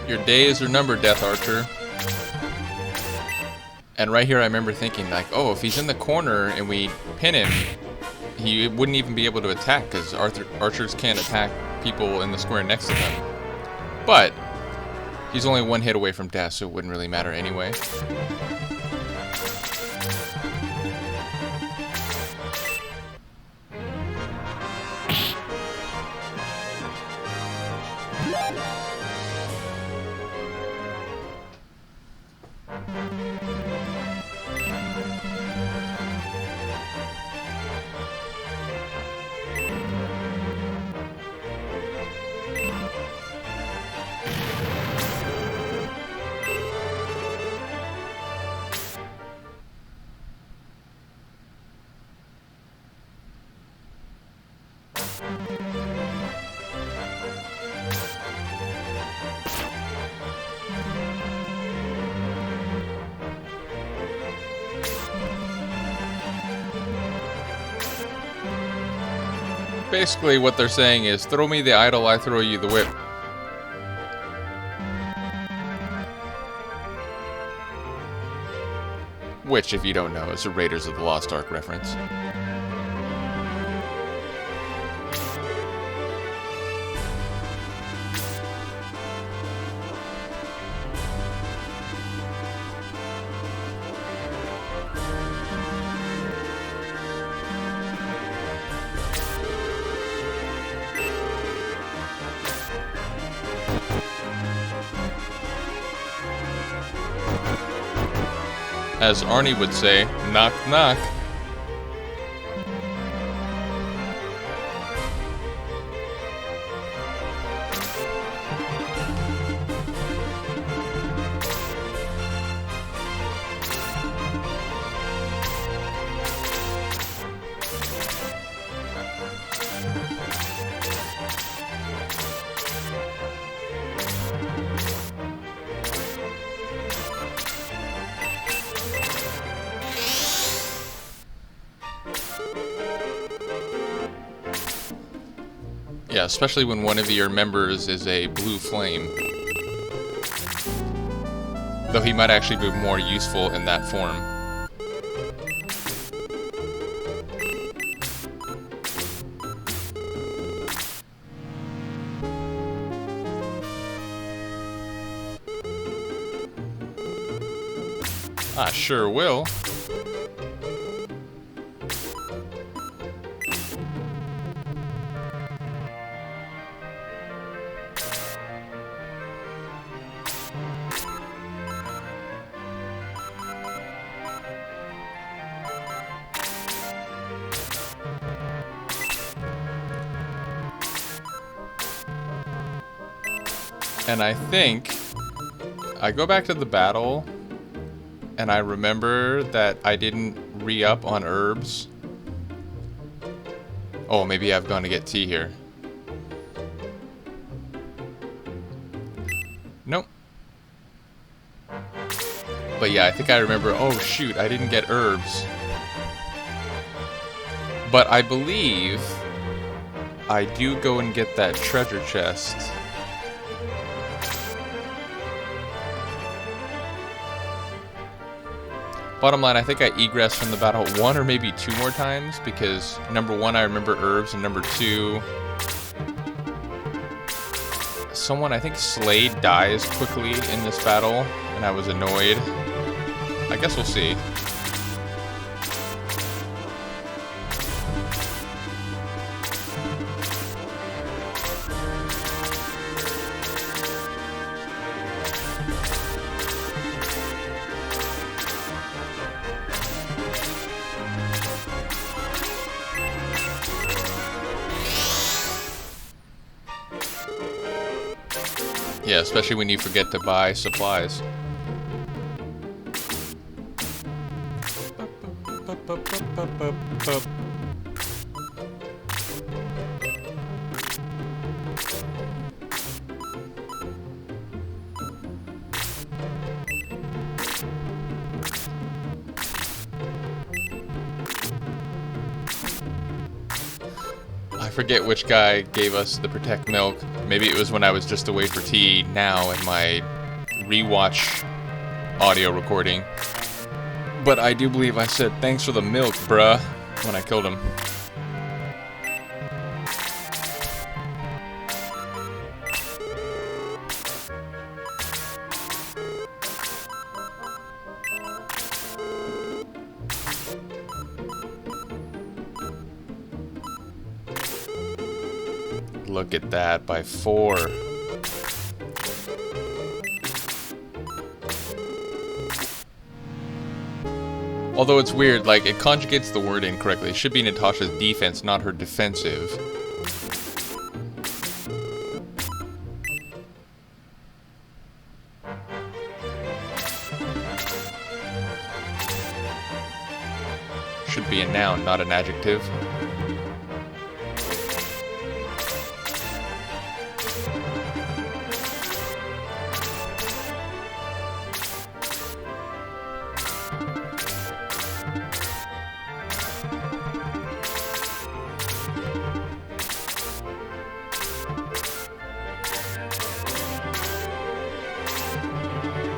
Your days are numbered, Death Archer. And right here I remember thinking, like, oh, if he's in the corner and we pin him, he wouldn't even be able to attack, because archers can't attack people in the square next to them. But he's only 1 hit away from death, so it wouldn't really matter anyway. Basically what they're saying is, throw me the idol, I throw you the whip. Which, if you don't know, is a Raiders of the Lost Ark reference. As Arnie would say, knock knock. Yeah, especially when one of your members is a blue flame. Though he might actually be more useful in that form. I sure will. And I think I go back to the battle and I remember that I didn't re-up on herbs. Oh, maybe I've gone to get tea here. Nope. But yeah, I think I remember, oh shoot, I didn't get herbs. But I believe I do go and get that treasure chest. Bottom line, I think I egressed from the battle 1 or maybe 2 more times, because number 1, I remember herbs, and number 2, someone, I think Slade, dies quickly in this battle, and I was annoyed. I guess we'll see. Yeah, especially when you forget to buy supplies. I forget which guy gave us the Protect Milk. Maybe it was when I was just away for tea now in my rewatch audio recording. But I do believe I said, thanks for the milk, bruh, when I killed him. Look at that, by 4. Although it's weird, like, it conjugates the word incorrectly. It should be Natasha's defense, not her defensive. Should be a noun, not an adjective.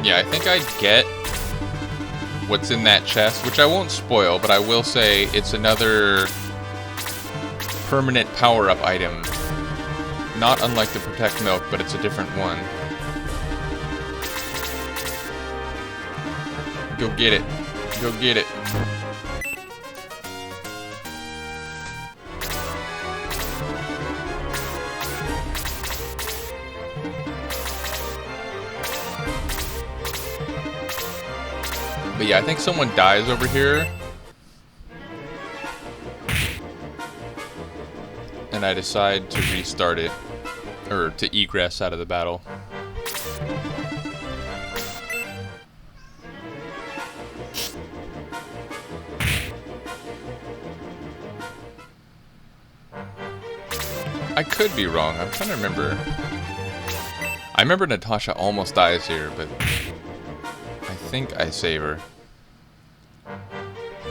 Yeah, I think I get what's in that chest, which I won't spoil, but I will say it's another permanent power-up item. Not unlike the Protect Milk, but it's a different one. Go get it. Go get it. But yeah, I think someone dies over here. And I decide to restart it. Or to egress out of the battle. I could be wrong. I'm trying to remember. I remember Natasha almost dies here, but I think I save her.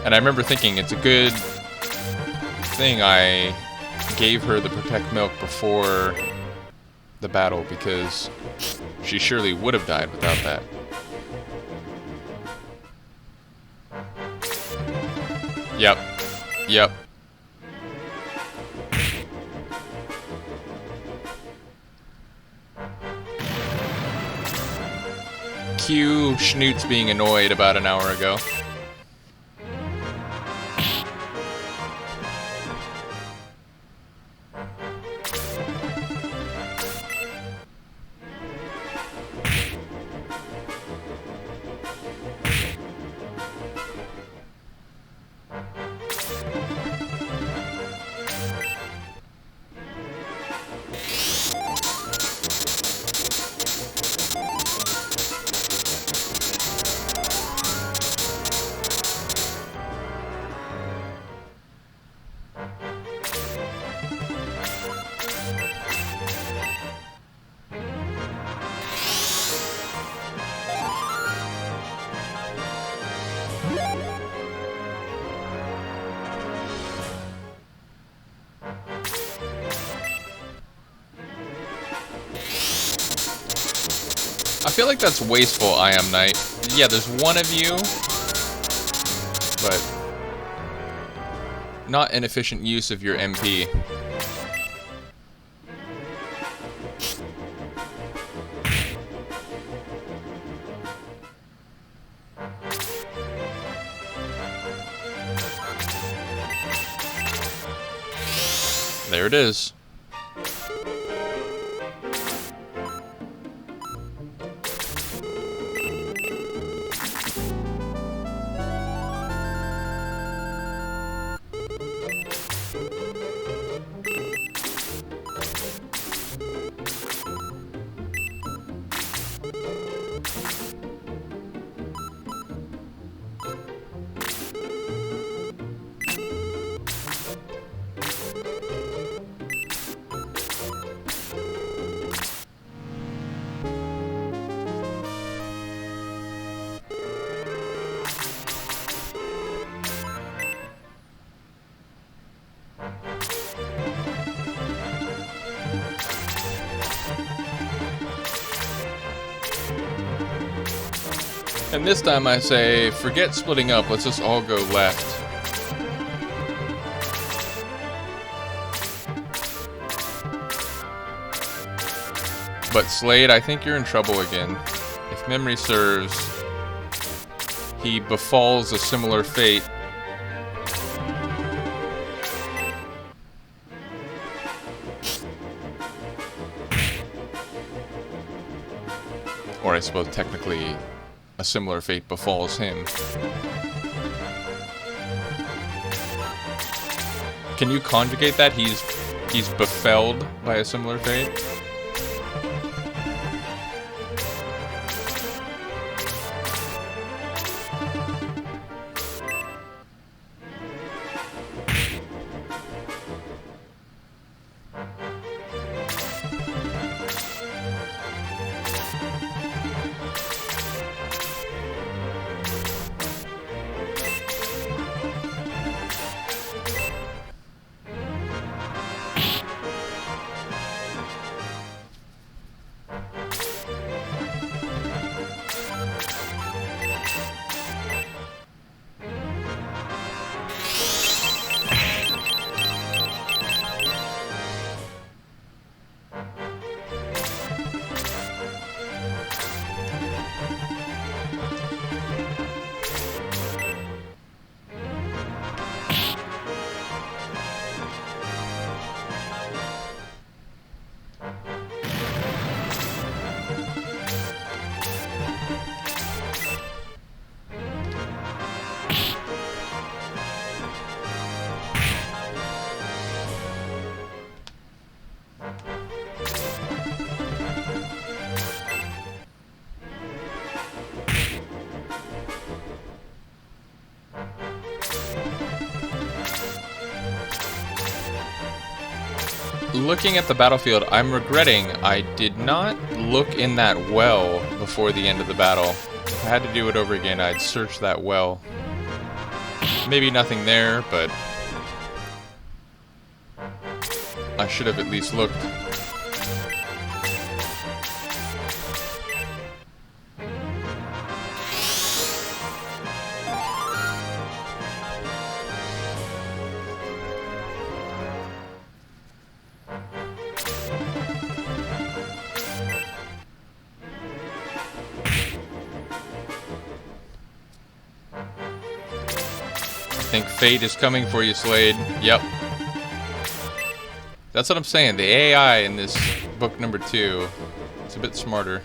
And I remember thinking it's a good thing I gave her the Protect Milk before the battle, because she surely would have died without that. Yep. Yep. Cue Shnootz being annoyed about an hour ago. I feel like that's wasteful, I Am Knight. Yeah, there's one of you, but not an efficient use of your MP. There it is. And this time I say, forget splitting up, let's just all go left. But Slade, I think you're in trouble again. If memory serves, he befalls a similar fate. Or I suppose technically a similar fate befalls him. Can you conjugate that? He's befelled by a similar fate? Looking at the battlefield, I'm regretting I did not look in that well before the end of the battle. If I had to do it over again, I'd search that well. Maybe nothing there, but I should have at least looked. I think fate is coming for you, Slade. Yep. That's what I'm saying. The AI in this book number 2, it's a bit smarter.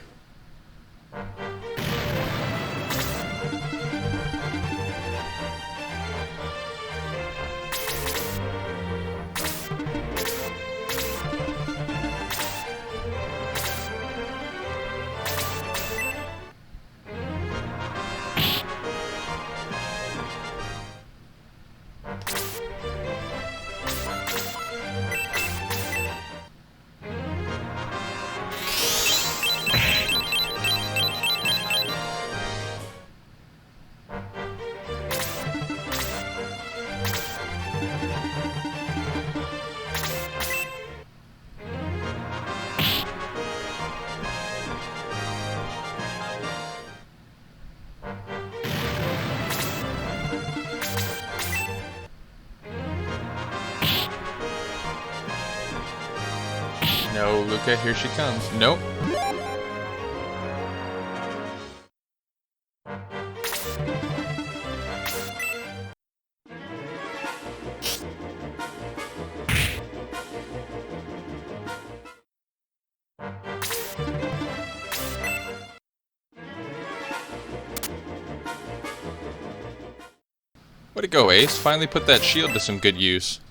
No, Luca, here she comes. Nope. Way to go, Ace. Finally put that shield to some good use.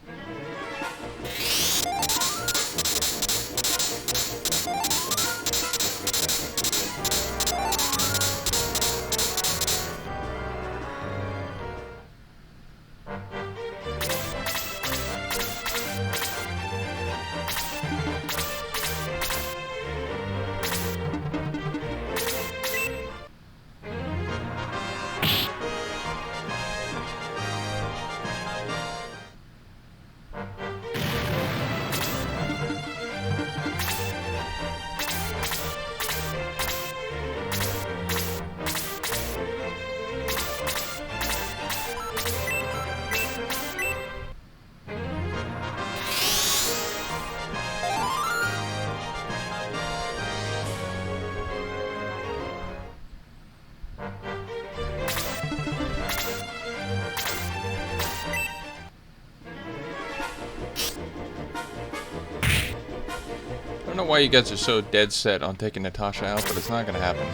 I don't know why you guys are so dead set on taking Natasha out, but it's not gonna happen.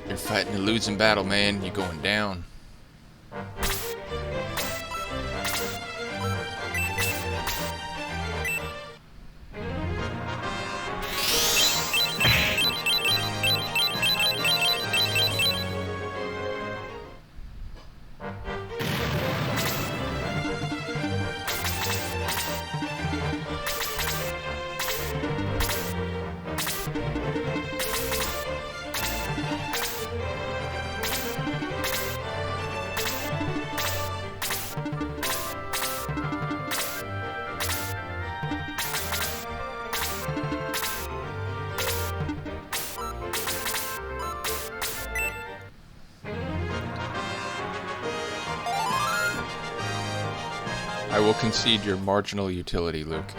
You're fighting a losing battle, man. You're going down. I will concede your marginal utility, Luke.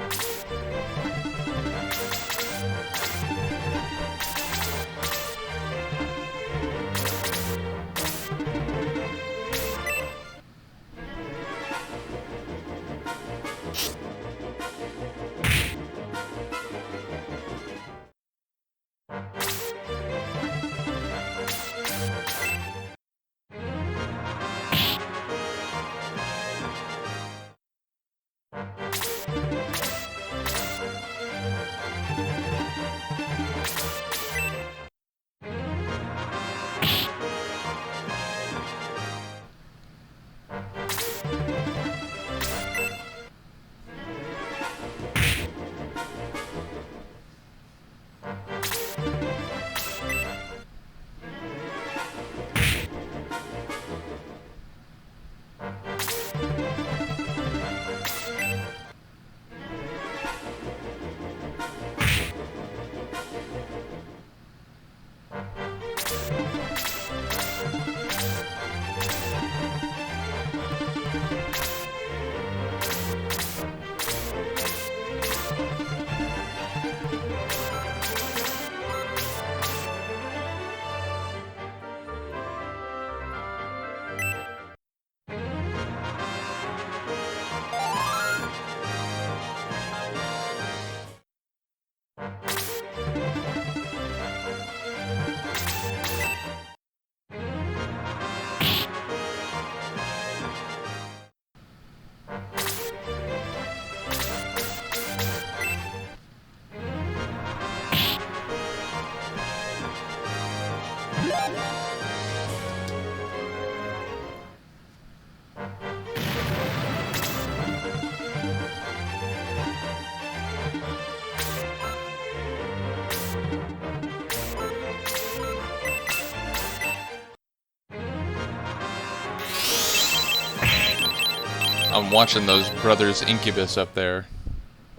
I'm watching those brothers Incubus up there.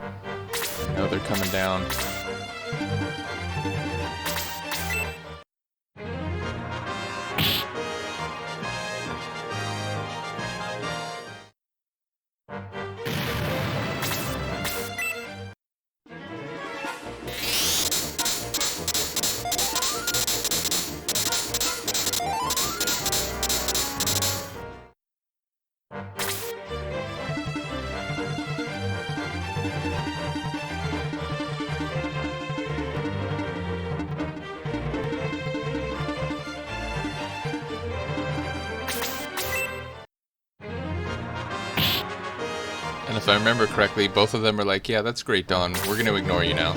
I know they're coming down. And if I remember correctly, both of them are like, yeah, that's great, Dawn. We're going to ignore you now.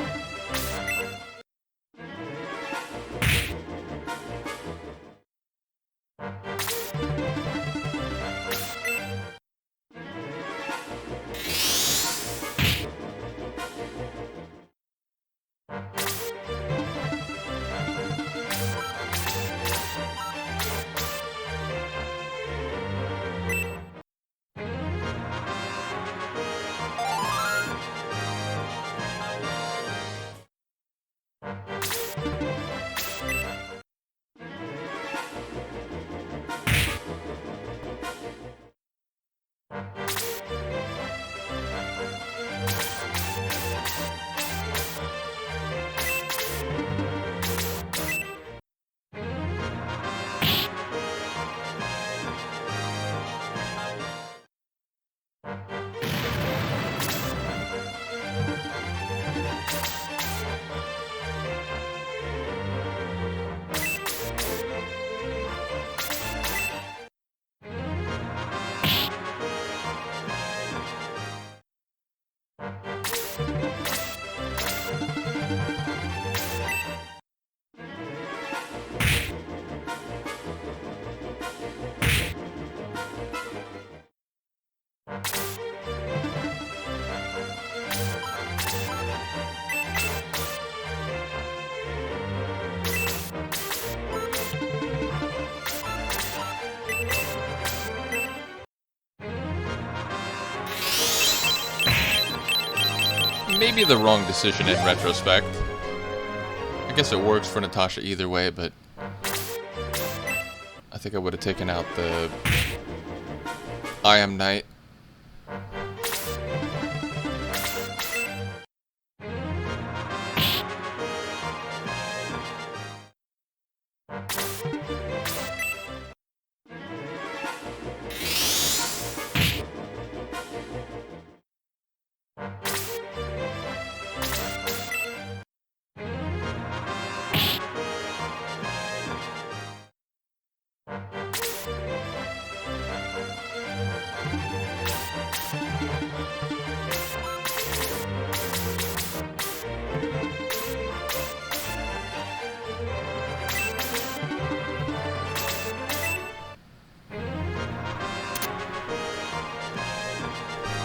Maybe the wrong decision in retrospect. I guess it works for Natasha either way, but I think I would have taken out the I Am Knight.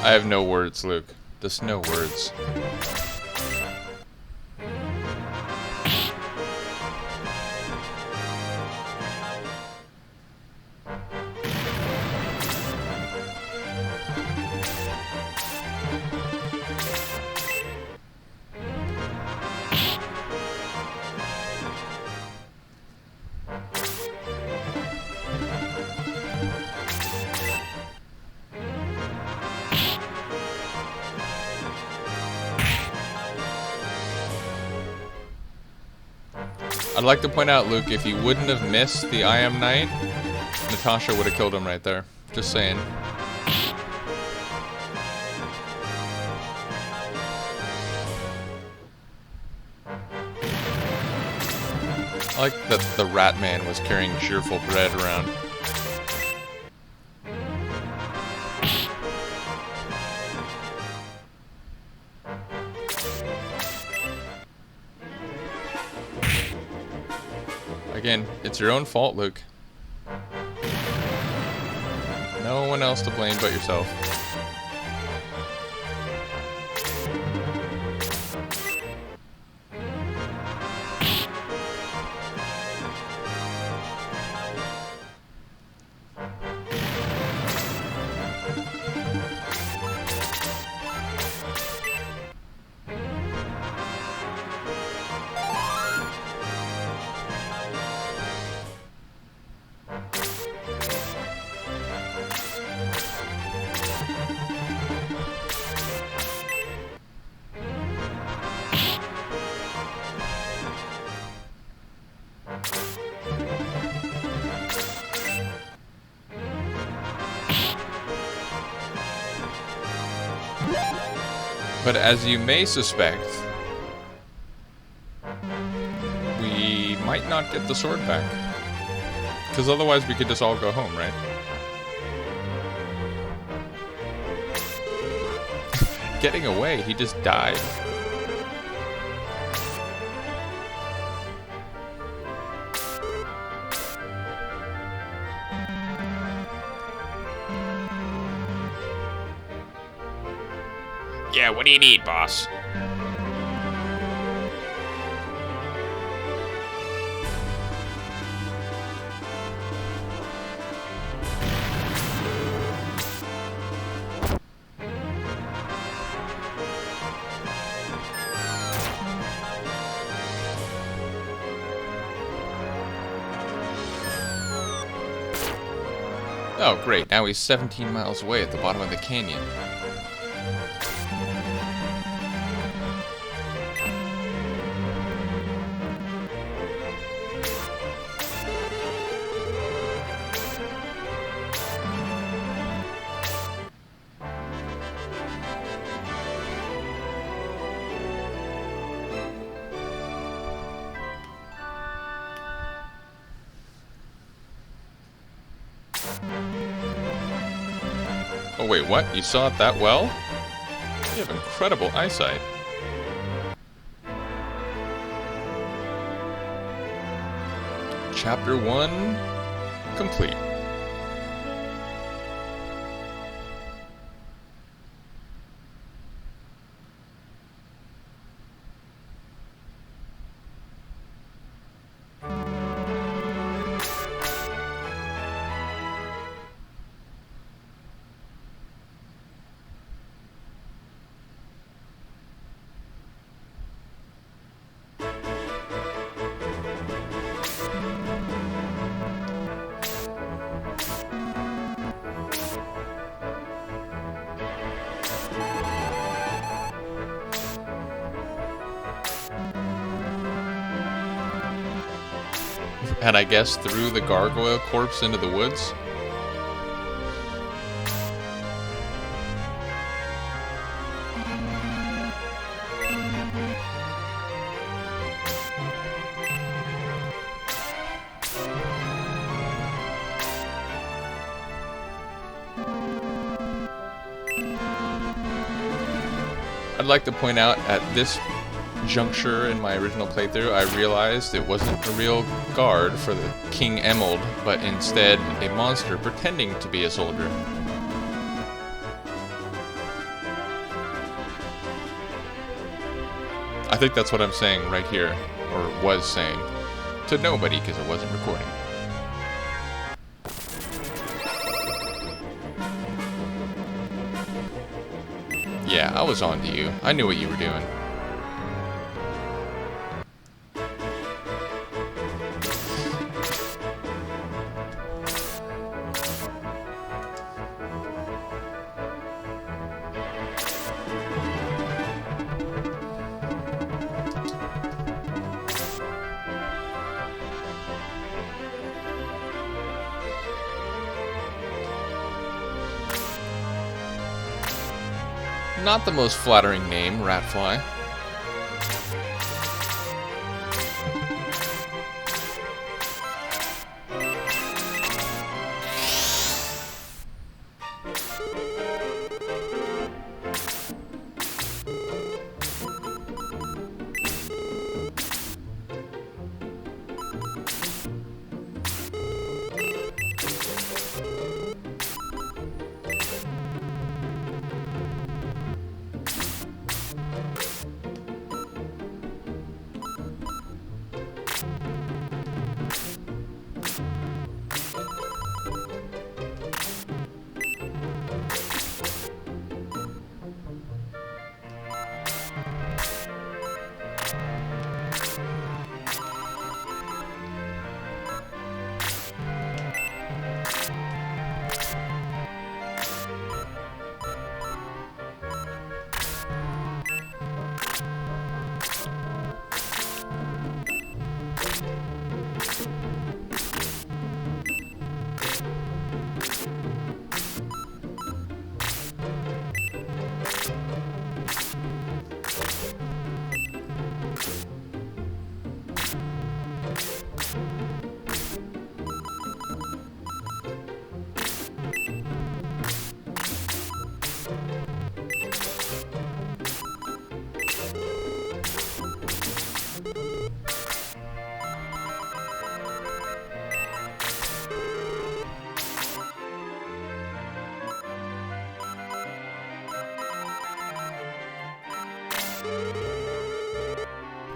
I have no words, Luke. Just no words. I'd like to point out, Luke, if he wouldn't have missed the I Am Knight, Natasha would have killed him right there. Just saying. I like that the rat man was carrying cheerful bread around. Again, it's your own fault, Luke. No one else to blame but yourself. But as you may suspect, we might not get the sword back. Because otherwise we could just all go home, right? Getting away, he just died. Yeah, what do you need, boss? Oh, great. Now he's 17 miles away at the bottom of the canyon. Oh wait, what? You saw it that well? You have incredible eyesight. Chapter 1 complete. And I guess threw the gargoyle corpse into the woods? I'd like to point out at this juncture in my original playthrough, I realized it wasn't a real guard for the King Emerald, but instead a monster pretending to be a soldier. I think that's what I'm saying right here, or was saying, to nobody because it wasn't recording. Yeah, I was on to you. I knew what you were doing. Not the most flattering name, Ratfly.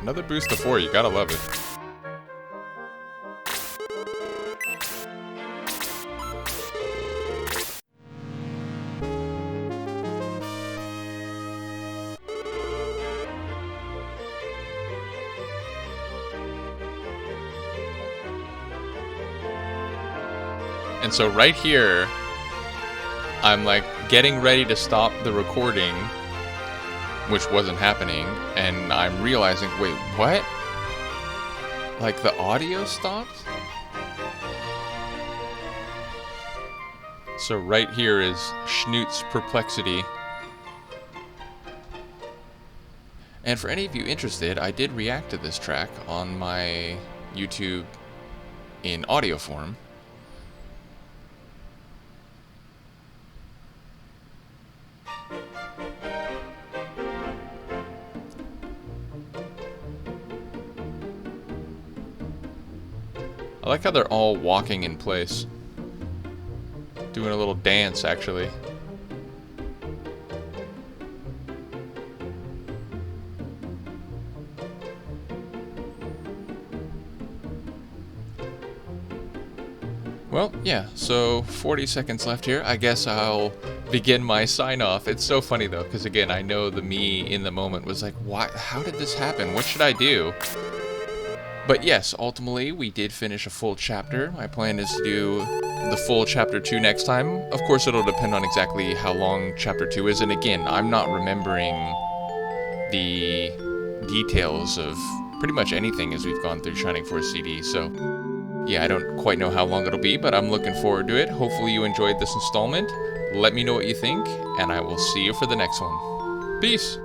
Another boost to 4, you gotta love it. And so right here, I'm like getting ready to stop the recording, which wasn't happening, and I'm realizing, wait, what? Like the audio stopped? So right here is Shnootz Perplexity. And for any of you interested, I did react to this track on my YouTube in audio form. I like how they're all walking in place. Doing a little dance, actually. Well, yeah, so 40 seconds left here. I guess I'll begin my sign-off. It's so funny, though, because, again, I know the me in the moment was like, "Why? How did this happen? What should I do?" But yes, ultimately, we did finish a full chapter. My plan is to do the full chapter 2 next time. Of course, it'll depend on exactly how long chapter 2 is. And again, I'm not remembering the details of pretty much anything as we've gone through Shining Force CD. So, yeah, I don't quite know how long it'll be, but I'm looking forward to it. Hopefully you enjoyed this installment. Let me know what you think, and I will see you for the next one. Peace!